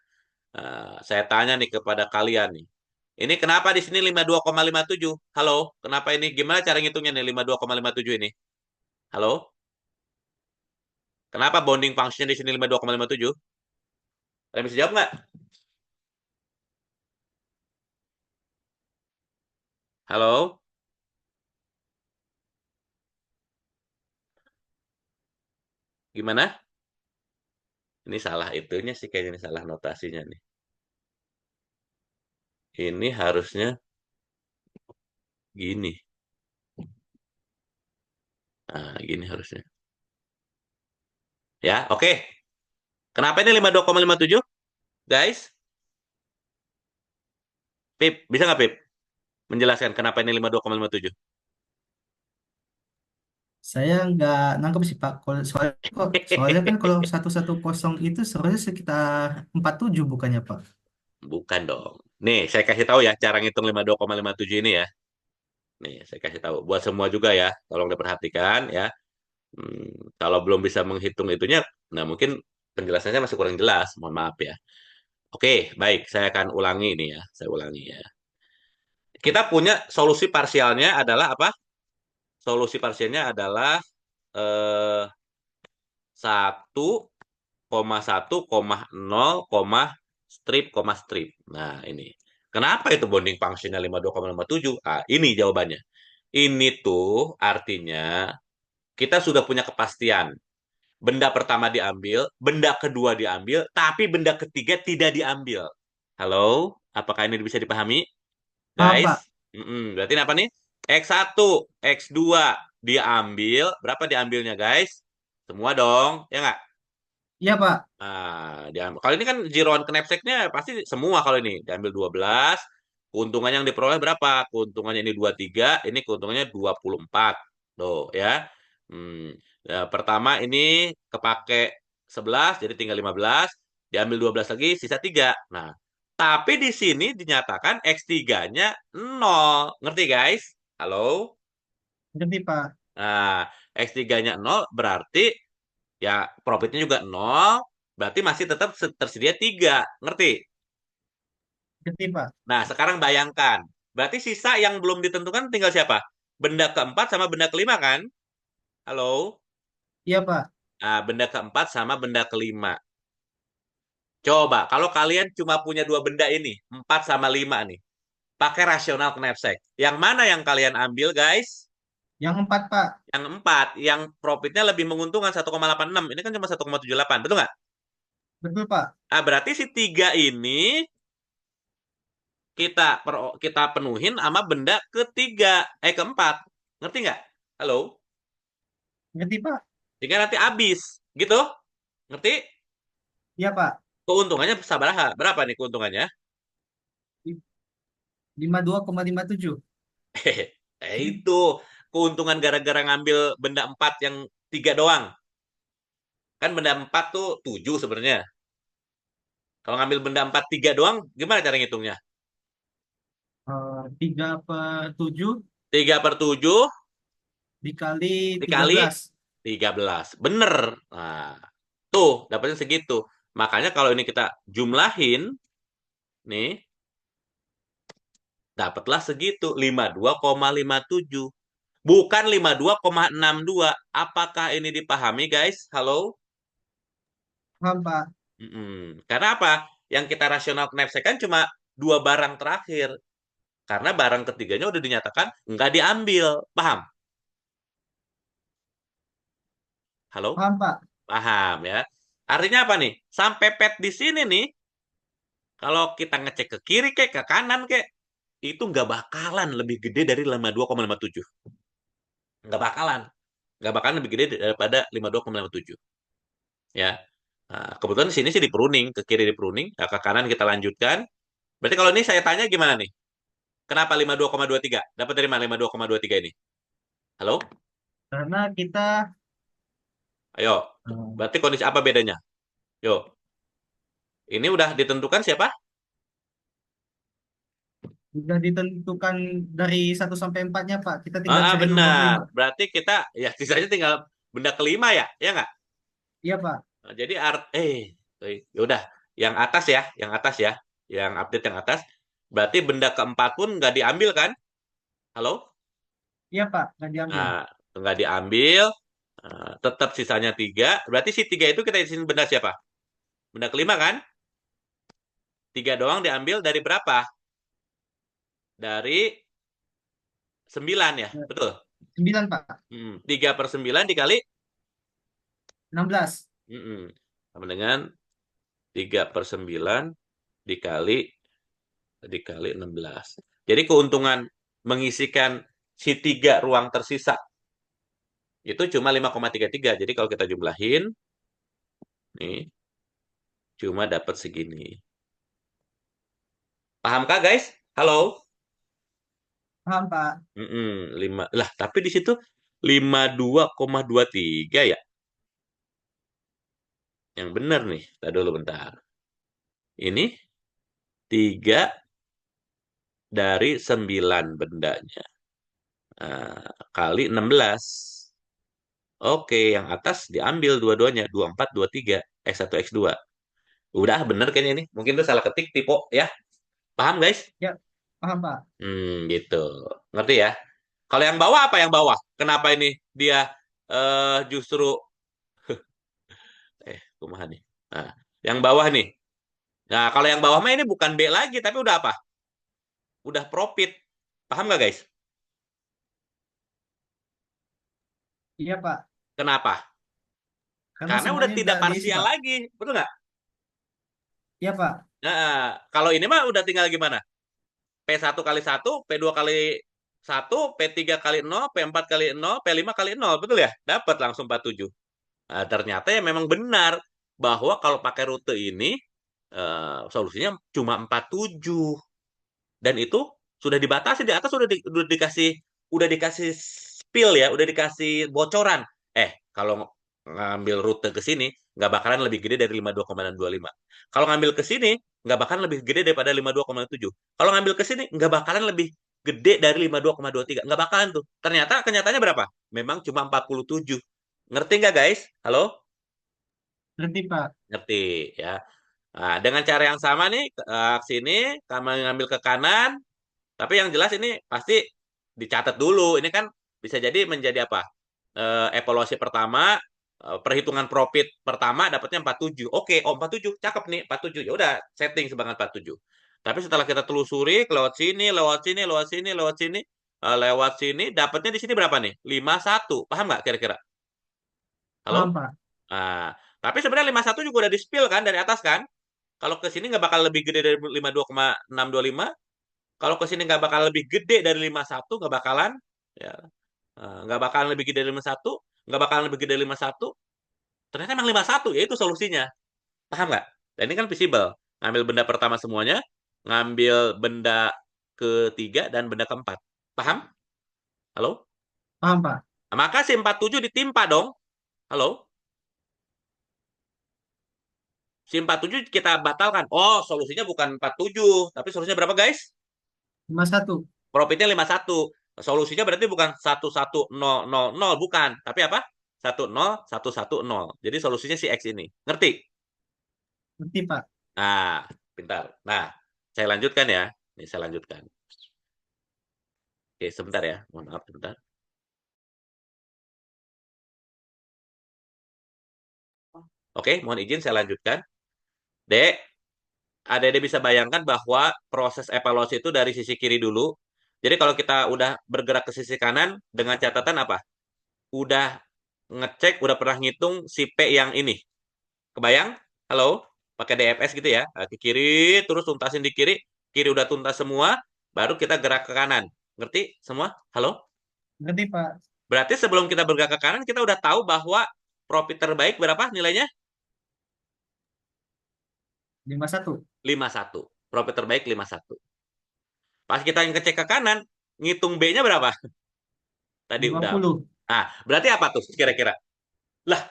Nah, saya tanya nih kepada kalian nih. Ini kenapa di sini 52,57? Halo, kenapa ini? Gimana cara ngitungnya nih 52,57 ini? Halo? Kenapa bonding function di sini 52,57? Kalian bisa jawab nggak? Halo? Gimana? Ini salah itunya sih kayaknya, ini salah notasinya nih. Ini harusnya gini. Nah, gini harusnya. Ya, oke. Kenapa ini 52,57? Guys, Pip, bisa nggak Pip menjelaskan kenapa ini 52,57? Saya nggak nangkep sih, Pak. Soalnya kan kalau 110 itu sebenarnya sekitar 47 bukannya, Pak? Bukan dong. Nih, saya kasih tahu ya cara ngitung 52,57 ini ya. Nih, saya kasih tahu. Buat semua juga ya, tolong diperhatikan ya. Kalau belum bisa menghitung itunya, nah mungkin penjelasannya masih kurang jelas. Mohon maaf ya. Oke, baik. Saya akan ulangi ini ya. Saya ulangi ya. Kita punya solusi parsialnya adalah apa? Solusi parsialnya adalah eh, 1,1,0, strip. Nah, ini. Kenapa itu bonding functionnya 52,57? Ah, ini jawabannya. Ini tuh artinya kita sudah punya kepastian. Benda pertama diambil, benda kedua diambil, tapi benda ketiga tidak diambil. Halo, apakah ini bisa dipahami, Paham, Pak? guys? Berarti ini apa nih? X1, X2 diambil, berapa diambilnya, guys? Semua dong, ya nggak? Iya, Pak. Nah, kalau ini kan jeroan knapsacknya pasti semua kalau ini diambil 12. Keuntungan yang diperoleh berapa? Keuntungannya ini 23, ini keuntungannya 24. Tuh, ya. Hmm. Ya, pertama ini kepake 11, jadi tinggal 15. Diambil 12 lagi, sisa 3. Nah, tapi di sini dinyatakan X3-nya 0. Ngerti, guys? Halo? Ngerti, Pak. Nah, X3-nya 0 berarti ya profitnya juga nol, berarti masih tetap tersedia 3. Ngerti? Ngerti, Pak. Nah, sekarang bayangkan. Berarti sisa yang belum ditentukan tinggal siapa? Benda keempat sama benda kelima kan? Halo? Iya, Pak. Nah, benda keempat sama benda kelima. Coba, kalau kalian cuma punya dua benda ini, 4 sama 5 nih, pakai rasional knapsack. Yang mana yang kalian ambil, guys? Yang empat, Pak. Yang empat, yang profitnya lebih menguntungkan 1,86. Ini kan cuma 1,78, betul nggak? Betul, Pak. Nah, berarti si 3 ini kita penuhin sama benda ketiga, keempat. Ngerti nggak? Halo? Ngerti, Pak. Jika nanti habis, gitu? Ngerti? Iya, Pak. Keuntungannya berapa? Berapa nih keuntungannya? 52,57. Itu keuntungan gara-gara ngambil benda empat yang tiga doang. Kan benda empat tuh 7 sebenarnya. Kalau ngambil benda empat tiga doang, gimana cara ngitungnya? 3/7 3/7 dikali tiga dikali belas 13. Bener. Nah, tuh dapatnya segitu. Makanya kalau ini kita jumlahin, nih, dapatlah segitu, 52,57. Bukan 52,62. Apakah ini dipahami, guys? Halo? Paham, Pak. Karena apa? Yang kita rasional knapsack kan cuma dua barang terakhir. Karena barang ketiganya udah dinyatakan nggak diambil. Paham? Halo? Paham, Pak. Paham ya? Artinya apa nih? Sampai pet di sini nih, Kalau kita ngecek ke kiri kek, ke kanan kek, itu nggak bakalan lebih gede dari 52,57. Nggak bakalan. Nggak bakalan lebih gede daripada 52,57. Ya. Nah, kebetulan di sini sih di pruning, ke kiri di pruning, nah, ke kanan kita lanjutkan. Berarti kalau ini saya tanya gimana nih? Kenapa 52,23? Dapat dari mana 52,23 ini? Halo? Karena kita Ayo. eh, Berarti kondisi apa bedanya? Yo. Ini udah ditentukan siapa? sudah ditentukan dari 1 sampai 4-nya, Pak. Kita tinggal cari nomor Benar. 5. Berarti kita ya sisanya tinggal benda kelima ya, ya nggak? Iya, Pak. Nah, jadi ya udah, yang atas ya, yang atas ya, yang update yang atas. Berarti benda keempat pun nggak diambil kan? Halo? Iya, Pak. Nggak diambil. Nah, nggak diambil, tetap sisanya tiga. Berarti si tiga itu kita isiin benda siapa? Benda kelima kan? Tiga doang diambil dari berapa? Dari 9 ya, Eh, betul? 9, Pak. 3/9 dikali 16. sama dengan 3/9 dikali 16. Jadi keuntungan mengisikan si tiga ruang tersisa itu cuma 5,33. Jadi kalau kita jumlahin, nih cuma dapat segini. Pahamkah guys? Halo? Paham, Pak. Lima. Lah, tapi di situ 52,23 ya. Yang benar nih. Tadi dulu bentar. Ini 3 dari 9 bendanya. Kali 16. Oke, yang atas diambil dua-duanya. 24, 23. X1, X2. Udah bener kayaknya ini. Mungkin itu salah ketik tipe ya. Paham guys? Ya, paham, Pak. Gitu. Ngerti ya? Kalau yang bawah apa yang bawah? Kenapa ini dia justru kumaha nih. Nah, yang bawah nih. Nah, kalau yang bawah mah ini bukan B lagi, tapi udah apa? Udah profit. Paham nggak, guys? Iya, Pak. Kenapa? Karena Karena udah semuanya tidak udah diisi, parsial Pak. lagi. Betul nggak? Iya, Pak. Nah, kalau ini mah udah tinggal gimana? P1 kali satu, P2 kali satu, P3 kali nol, P4 kali nol, P5 kali nol. Betul ya? Dapat langsung 47. Nah, ternyata ya memang benar bahwa kalau pakai rute ini solusinya cuma 47. Dan itu sudah dibatasi di atas udah dikasih spill ya, udah dikasih bocoran. Kalau ngambil rute ke sini nggak bakalan lebih gede dari 52,625. Kalau ngambil ke sini nggak bakalan lebih gede daripada 52,7. Kalau ngambil ke sini nggak bakalan lebih gede dari 52,23. Nggak bakalan tuh. Ternyata kenyataannya berapa? Memang cuma 47. Ngerti nggak guys? Halo? Berarti, Pak. Ngerti ya. Nah, dengan cara yang sama nih, ke sini, kamu ngambil ke kanan, tapi yang jelas ini pasti dicatat dulu. Ini kan bisa jadi menjadi apa? Evaluasi pertama, perhitungan profit pertama dapatnya 47. Oke, oh 47, cakep nih 47. Ya udah, setting sebagai 47. Tapi setelah kita telusuri, lewat sini, lewat sini, lewat sini, lewat sini, dapatnya di sini berapa nih? 51. Paham nggak kira-kira? Halo? Paham, Pak. Nah, tapi sebenarnya 51 juga udah di-spill kan dari atas kan? Kalau ke sini nggak bakal lebih gede dari 52,625. Kalau ke sini nggak bakal lebih gede dari 51, nggak bakalan. Ya, nggak bakalan lebih gede dari 51, nggak bakalan lebih gede dari 51. Ternyata emang 51, ya itu solusinya. Paham nggak? Dan ini kan visible. Ngambil benda pertama semuanya, ngambil benda ketiga dan benda keempat. Paham? Halo? Paham, Pak. Nah, maka si 47 ditimpa dong. Halo? Si 47 kita batalkan. Oh, solusinya bukan 47, tapi solusinya berapa, guys? 51. Profitnya 51. Solusinya berarti bukan 11000, bukan. Tapi apa? 10110. Jadi solusinya si X ini. Ngerti? Berarti, Pak. Nah, pintar. Nah, saya lanjutkan ya. Ini saya lanjutkan. Oke, sebentar ya. Mohon maaf, sebentar. Oke, mohon izin saya lanjutkan. Dek, Ade bisa bayangkan bahwa proses evaluasi itu dari sisi kiri dulu. Jadi kalau kita udah bergerak ke sisi kanan dengan catatan apa? Udah ngecek, udah pernah ngitung si P yang ini. Kebayang? Halo? pakai DFS gitu ya, ke kiri, terus tuntasin di kiri, kiri udah tuntas semua, baru kita gerak ke kanan. Ngerti semua? Halo? Ngerti Pak. Berarti sebelum kita bergerak ke kanan, kita udah tahu bahwa profit terbaik berapa nilainya? 51. 51. Profit terbaik 51. Pas kita ngecek ke kanan, ngitung B-nya berapa? Tadi lima udah. puluh Nah, berarti apa tuh kira-kira? Lah,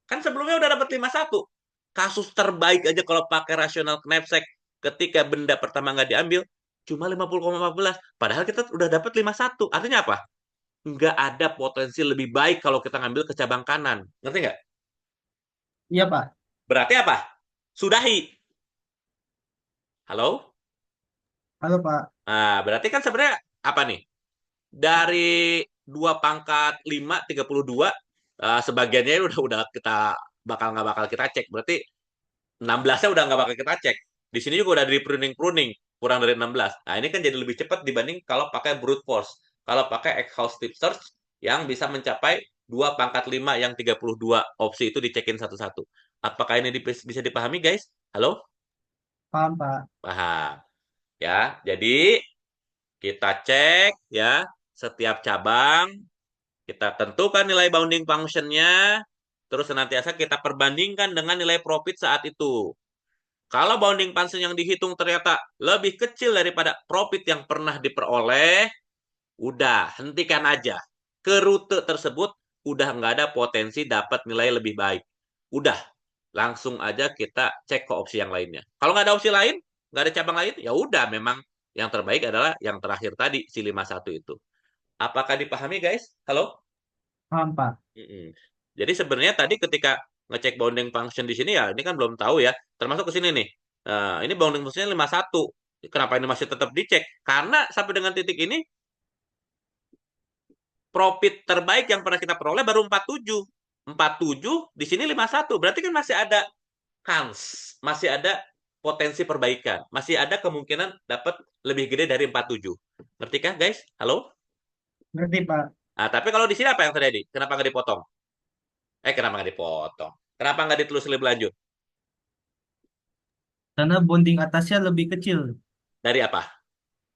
kan sebelumnya udah dapat 51. Kasus terbaik aja kalau pakai rasional knapsack ketika benda pertama nggak diambil, cuma 50,14. Padahal kita udah dapat 51. Artinya apa? Nggak ada potensi lebih baik kalau kita ngambil ke cabang kanan. Ngerti nggak? Iya Pak. Berarti apa? Sudahi. Halo? Halo Pak. Nah, berarti kan sebenarnya apa nih? Dari 2 pangkat 5, 32, sebagiannya udah kita nggak bakal kita cek. Berarti 16-nya udah nggak bakal kita cek. Di sini juga udah di pruning-pruning, kurang dari 16. Nah, ini kan jadi lebih cepat dibanding kalau pakai brute force. Kalau pakai exhaustive search yang bisa mencapai 2 pangkat 5 yang 32 opsi itu dicekin satu-satu. Apakah ini bisa dipahami, guys? Halo? Paham Pak. Paham. Ya, jadi kita cek ya setiap cabang, kita tentukan nilai bounding function-nya, terus senantiasa kita perbandingkan dengan nilai profit saat itu. Kalau bounding function yang dihitung ternyata lebih kecil daripada profit yang pernah diperoleh, udah hentikan aja. Ke rute tersebut udah nggak ada potensi dapat nilai lebih baik. Udah, langsung aja kita cek ke opsi yang lainnya. Kalau nggak ada opsi lain, nggak ada cabang lain, ya udah memang yang terbaik adalah yang terakhir tadi, si 51 itu. Apakah dipahami guys? Halo? Paham Pak. Mm-mm. Jadi sebenarnya tadi ketika ngecek bounding function di sini ya, ini kan belum tahu ya, termasuk ke sini nih. Nah, ini bounding functionnya 51. Kenapa ini masih tetap dicek? Karena sampai dengan titik ini profit terbaik yang pernah kita peroleh baru 47. 47 di sini 51. Berarti kan masih ada kans, masih ada potensi perbaikan, masih ada kemungkinan dapat lebih gede dari 47. Ngerti kah guys? Halo? Ngerti Pak. Nah, tapi kalau di sini apa yang terjadi? Kenapa nggak dipotong? Kenapa nggak dipotong? Kenapa nggak ditelusuri lebih lanjut? Karena bonding atasnya lebih kecil Dari apa?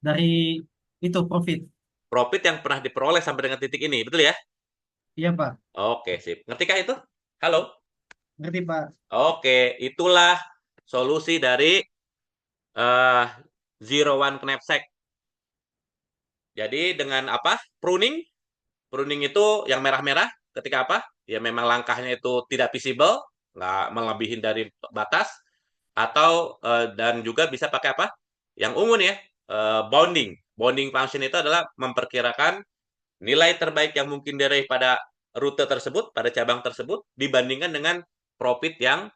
dari itu profit. Profit yang pernah diperoleh sampai dengan titik ini, betul ya? Iya Pak. Oke, sip. Ngerti kah itu? Halo? Ngerti Pak. Oke, itulah solusi dari eh Zero One Knapsack. Jadi dengan apa? Pruning. Pruning itu yang merah-merah ketika apa? Ya memang langkahnya itu tidak visible, nggak melebihin dari batas, atau dan juga bisa pakai apa? Yang ungu nih ya, bounding. Bounding function itu adalah memperkirakan nilai terbaik yang mungkin daripada rute tersebut pada cabang tersebut dibandingkan dengan profit yang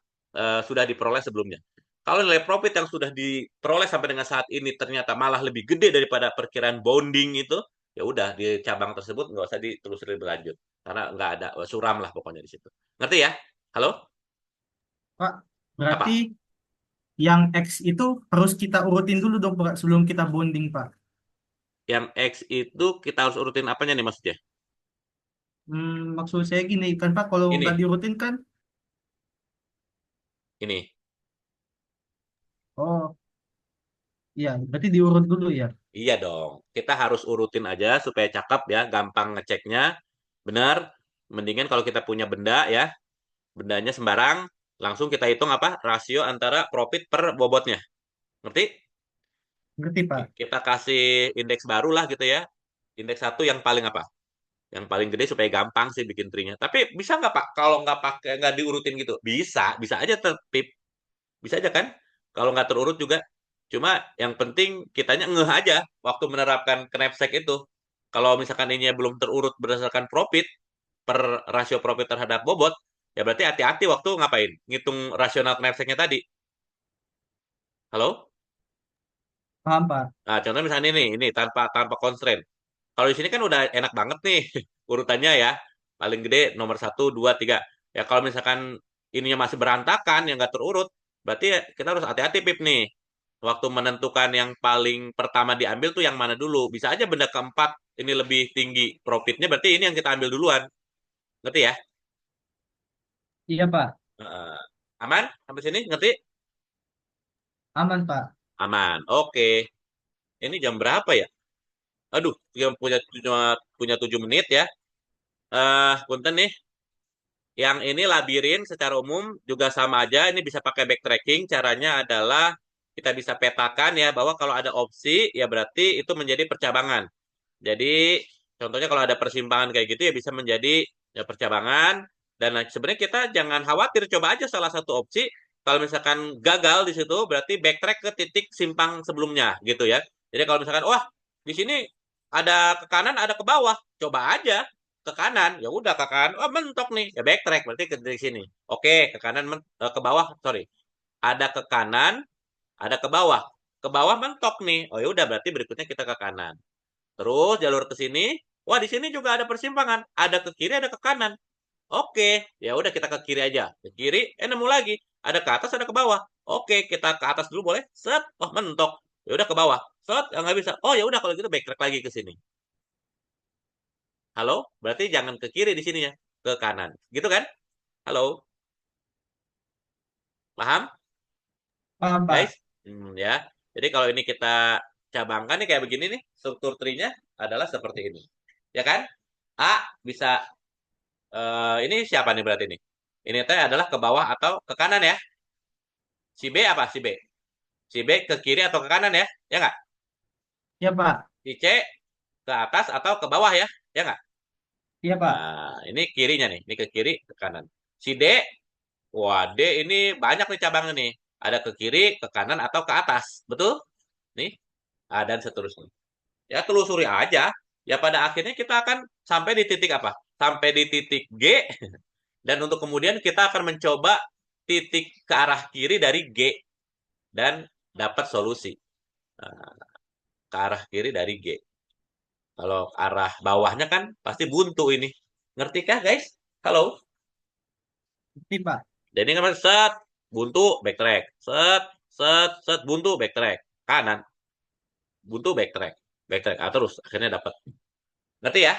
sudah diperoleh sebelumnya. Kalau nilai profit yang sudah diperoleh sampai dengan saat ini ternyata malah lebih gede daripada perkiraan bounding itu, ya udah di cabang tersebut nggak usah ditelusuri lebih lanjut karena nggak ada suram lah pokoknya di situ. Ngerti ya? Halo? Pak, berarti Apa? yang X itu harus kita urutin dulu dong Pak sebelum kita bonding Pak. Yang X itu kita harus urutin apanya nih maksudnya? Maksud saya gini kan Pak, kalau nggak Ini, diurutin kan, ini. oh iya, berarti diurut dulu ya. Iya dong. Kita harus urutin aja supaya cakep ya, gampang ngeceknya. Benar. Mendingan kalau kita punya benda ya, bendanya sembarang, langsung kita hitung apa? Rasio antara profit per bobotnya. Ngerti? Ngerti Pak. Kita kasih indeks baru lah gitu ya. Indeks satu yang paling apa? Yang paling gede supaya gampang sih bikin trinya. Tapi bisa nggak Pak? Kalau nggak pakai nggak diurutin gitu? Bisa, bisa aja tertib. Bisa aja kan? Kalau nggak terurut juga. Cuma yang penting kitanya ngeh aja waktu menerapkan knapsack itu. Kalau misalkan ini belum terurut berdasarkan profit per rasio profit terhadap bobot, ya berarti hati-hati waktu ngapain? Ngitung rasional knapsacknya tadi. Halo? Paham Pak. Nah, contohnya misalnya ini tanpa tanpa constraint. Kalau di sini kan udah enak banget nih urutannya ya. Paling gede nomor 1, 2, 3. Ya kalau misalkan ininya masih berantakan, yang nggak terurut, berarti ya kita harus hati-hati Pip nih. Waktu menentukan yang paling pertama diambil tuh yang mana dulu. Bisa aja benda keempat ini lebih tinggi profitnya, berarti ini yang kita ambil duluan. Ngerti ya? Iya Pak. Heeh. Aman? Sampai sini? Ngerti? Aman, Pak. Aman. Oke. Ini jam berapa ya? Aduh, yang punya 7 menit ya. Punten nih. Yang ini labirin secara umum juga sama aja. Ini bisa pakai backtracking. Caranya adalah kita bisa petakan ya bahwa kalau ada opsi ya berarti itu menjadi percabangan. Jadi contohnya kalau ada persimpangan kayak gitu ya bisa menjadi ya percabangan. Dan sebenarnya kita jangan khawatir, coba aja salah satu opsi. Kalau misalkan gagal di situ berarti backtrack ke titik simpang sebelumnya gitu ya. Jadi kalau misalkan wah di sini ada ke kanan ada ke bawah, coba aja ke kanan, ya udah ke kanan, oh mentok nih, ya backtrack berarti ke dari sini. Oke, ke kanan ke bawah, sorry. Ada ke kanan, ada ke bawah. Ke bawah mentok nih. Oh ya udah berarti berikutnya kita ke kanan. Terus jalur ke sini, wah di sini juga ada persimpangan, ada ke kiri, ada ke kanan. Oke, ya udah kita ke kiri aja. Ke kiri, nemu lagi. Ada ke atas, ada ke bawah. Oke, kita ke atas dulu boleh? Set, oh mentok. Ya udah ke bawah. Set, nggak bisa. Oh ya udah kalau gitu backtrack lagi ke sini. Halo, berarti jangan ke kiri di sini ya, ke kanan. Gitu kan? Halo, paham, Paham, guys? Pak. Ya. Jadi kalau ini kita cabangkan nih kayak begini nih, struktur tree-nya adalah seperti ini. Ya kan? A bisa ini siapa nih berarti nih? Ini teh adalah ke bawah atau ke kanan ya? Si B apa? Si B. Si B ke kiri atau ke kanan ya? Ya nggak? Ya, Pak. Si C ke atas atau ke bawah ya? Ya nggak? Iya, Pak. Nah, ini kirinya nih. Ini ke kiri, ke kanan. Si D, wah D ini banyak nih cabangnya nih. Ada ke kiri, ke kanan, atau ke atas. Betul? Nih. Dan seterusnya. Ya telusuri aja. Ya pada akhirnya kita akan sampai di titik apa? Sampai di titik G. Dan untuk kemudian kita akan mencoba titik ke arah kiri dari G. Dan dapat solusi. Nah, ke arah kiri dari G. Kalau arah bawahnya kan pasti buntu ini. Ngerti kah guys? Halo? Ini, Pak. Jadi kan set, buntu, backtrack. Set, set, set, buntu, backtrack. Kanan, buntu, backtrack. Backtrack. Terus akhirnya dapat. Ngerti ya?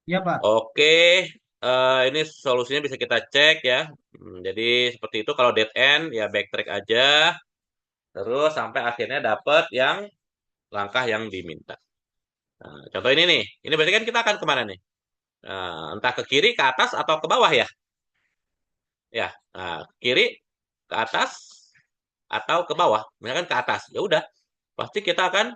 Iya, Pak. Oke. Ini solusinya bisa kita cek ya. Jadi seperti itu kalau dead end ya backtrack aja. Terus sampai akhirnya dapat yang langkah yang diminta. Nah, contoh ini nih. Ini berarti kan kita akan kemana nih? Entah ke kiri, ke atas, atau ke bawah ya? Ya, nah, kiri, ke atas, atau ke bawah. Misalkan ke atas. Ya udah, pasti kita akan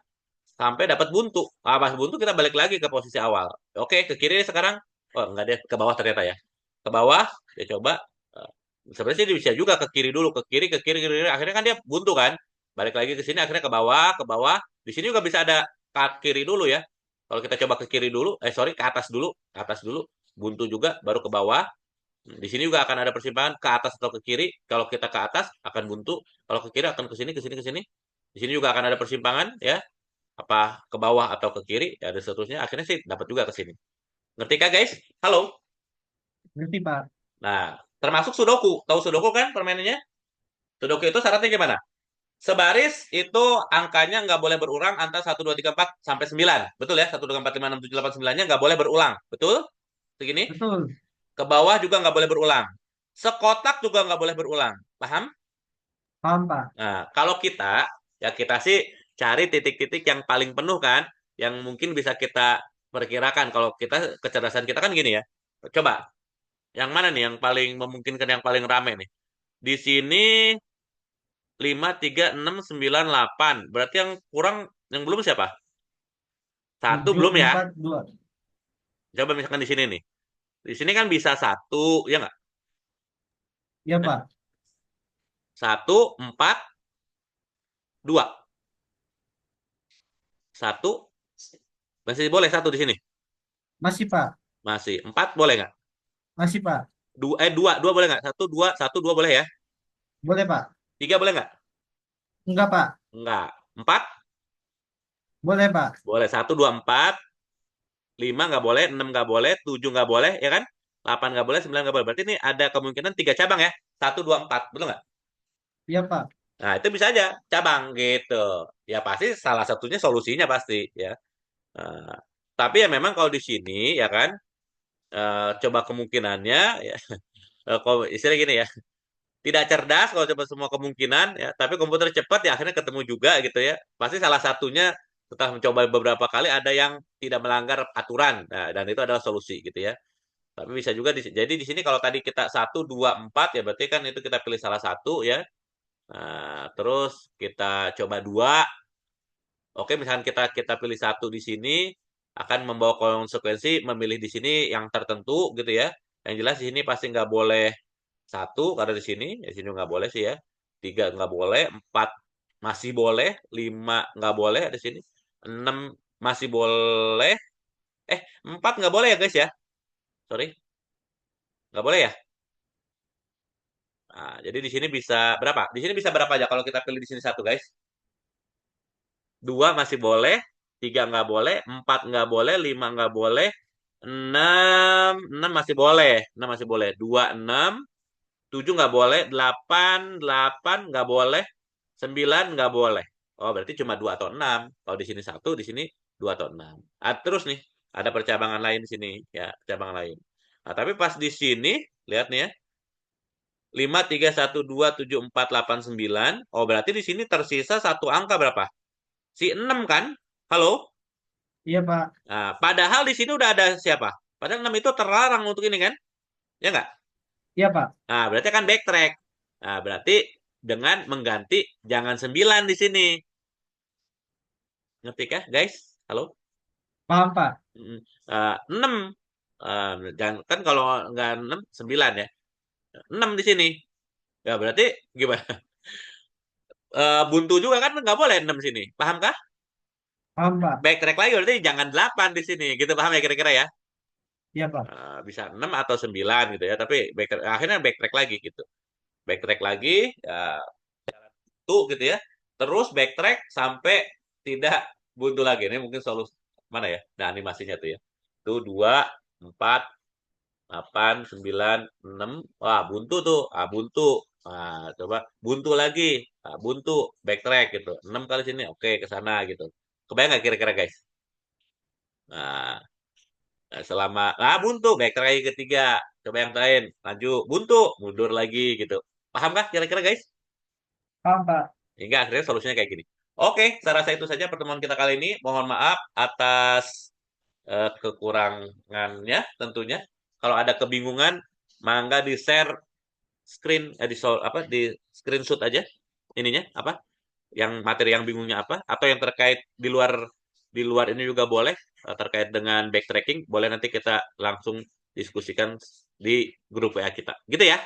sampai dapat buntu. Pas buntu kita balik lagi ke posisi awal. Oke, ke kiri sekarang. Oh, enggak deh, ke bawah ternyata ya. Ke bawah, dia coba. eh, Sebenarnya sih bisa juga ke kiri dulu, ke kiri, ke kiri, ke kiri. Akhirnya kan dia buntu kan. Balik lagi ke sini, akhirnya ke bawah, ke bawah. Di sini juga bisa ada ke kiri dulu ya. Kalau kita coba ke kiri dulu, sorry, ke atas dulu, buntu juga, baru ke bawah. Di sini juga akan ada persimpangan ke atas atau ke kiri. Kalau kita ke atas akan buntu, kalau ke kiri akan ke sini, ke sini, ke sini. Di sini juga akan ada persimpangan ya, apa ke bawah atau ke kiri, ya dan seterusnya. Akhirnya sih dapat juga ke sini. Ngerti kah guys? Halo. Ngerti, Pak. Nah, termasuk sudoku. Tahu sudoku kan permainannya? Sudoku itu syaratnya gimana? Sebaris itu angkanya nggak boleh berulang antara 1, 2, 3, 4 sampai 9. Betul ya? 1, 2, 3, 4, 5, 6, 7, 8, 9-nya nggak boleh berulang. Betul? Begini. Betul. Ke bawah juga nggak boleh berulang. Sekotak juga nggak boleh berulang. Paham? Paham, Pak. Nah, kalau kita, ya kita sih cari titik-titik yang paling penuh kan, yang mungkin bisa kita perkirakan. Kalau kita, kecerdasan kita kan gini ya. Coba, yang mana nih yang paling memungkinkan, yang paling rame nih? Di sini 5, 3, 6, 9, 8. Berarti yang kurang, yang belum siapa? Satu Tujuh belum ya? empat dua. Coba misalkan di sini nih. Di sini kan bisa satu, ya nggak? Iya, Eh, Pak. 1, 4, 2. Satu, masih boleh satu di sini. Masih, Pak. Masih. Empat boleh nggak? Masih, Pak. Dua boleh nggak? Satu, dua boleh ya? Boleh, Pak. Tiga boleh nggak? Enggak, Pak. Nggak. Empat Boleh, Pak. boleh. 1, 2, 4. Lima nggak boleh. Enam nggak boleh. Tujuh nggak boleh, ya kan? 8 nggak boleh. 9 nggak boleh. Berarti ini ada kemungkinan tiga cabang ya. 1, 2, 4. Betul nggak? Iya, Pak. Nah, itu bisa aja cabang gitu. Ya pasti salah satunya solusinya pasti ya. Nah, tapi ya memang kalau di sini ya kan, coba kemungkinannya ya, kalau istilahnya gini ya. tidak cerdas kalau coba semua kemungkinan ya, tapi komputer cepat ya akhirnya ketemu juga gitu ya. Pasti salah satunya setelah mencoba beberapa kali ada yang tidak melanggar aturan. Nah, dan itu adalah solusi gitu ya. Tapi bisa juga jadi di sini kalau tadi kita 1, 2, 4 ya berarti kan itu kita pilih salah satu ya. Nah, terus kita coba 2. Oke, misalkan kita kita pilih satu di sini akan membawa konsekuensi memilih di sini yang tertentu gitu ya. Yang jelas di sini pasti nggak boleh satu karena di sini nggak boleh sih ya. Tiga nggak boleh, empat masih boleh, lima nggak boleh di sini, enam masih boleh, empat nggak boleh ya guys ya. Sorry, nggak boleh ya. Nah, jadi di sini bisa berapa? Di sini bisa berapa aja kalau kita pilih di sini satu guys? Dua masih boleh, tiga nggak boleh, empat nggak boleh, lima nggak boleh, enam masih boleh, enam masih boleh, dua enam, tujuh nggak boleh, delapan delapan nggak boleh, sembilan nggak boleh. Oh berarti cuma dua atau enam. Kalau di sini satu, di sini dua atau enam. Ah, terus nih ada percabangan lain di sini ya, percabangan lain. Nah, tapi pas di sini lihat nih ya, 5, 3, 1, 2, 7, 4, 8, 9. Oh berarti di sini tersisa satu angka berapa? Si 6 kan? Halo? Iya, Pak. Nah, padahal di sini udah ada siapa? Padahal 6 itu terlarang untuk ini kan? Ya nggak? Iya, Pak. Nah, berarti kan backtrack. Nah, berarti dengan mengganti jangan 9 di sini. Ngerti kah, guys? Halo? Paham, Pak. 6. Jangan, kan kalau nggak 6, 9 ya. 6 di sini. Ya, berarti gimana? Buntu juga kan nggak boleh 6 sini. Paham kah? Paham, Pak. Backtrack lagi berarti jangan 8 di sini. Gitu paham ya kira-kira ya? Iya, Pak. Bisa 6 atau 9 gitu ya. Tapi akhirnya backtrack lagi gitu. Backtrack lagi, ya, tuh gitu ya. Terus backtrack sampai tidak buntu lagi. Ini mungkin solusi mana ya? Nah, animasinya tuh ya. Tuh 2, 4, 8, 9, 6. Wah, buntu tuh. Ah, buntu. Coba buntu lagi. Buntu, backtrack gitu. 6 kali sini. Oke, ke sana gitu. Kebayang nggak kira-kira guys? Nah, selama buntu, backtrack lagi ketiga. Coba yang lain. Maju, buntu, mundur lagi gitu. Paham kah kira-kira guys? Paham, Pak. Hingga akhirnya solusinya kayak gini. Oke, saya rasa itu saja pertemuan kita kali ini. Mohon maaf atas kekurangannya tentunya. Kalau ada kebingungan, mangga di-share screen apa di screenshot aja ininya apa? Yang materi yang bingungnya apa atau yang terkait di luar ini juga boleh terkait dengan backtracking, boleh nanti kita langsung diskusikan di grup WA kita. Gitu ya.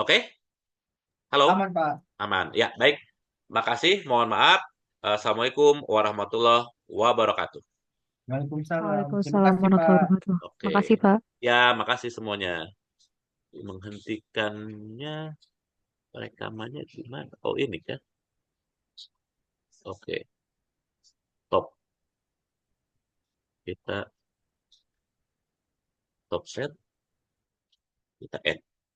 Oke? Halo? Aman, Pak. Aman. Ya, baik. Makasih. Mohon maaf. Assalamualaikum warahmatullahi wabarakatuh. Waalaikumsalam. Terima Waalaikumsalam kasih, warahmatullahi Pak. wabarakatuh. Oke. Makasih, Pak. Ya, makasih semuanya. Menghentikannya, rekamannya gimana? Oh, ini kan. Oke. Top. Kita top set. Kita end.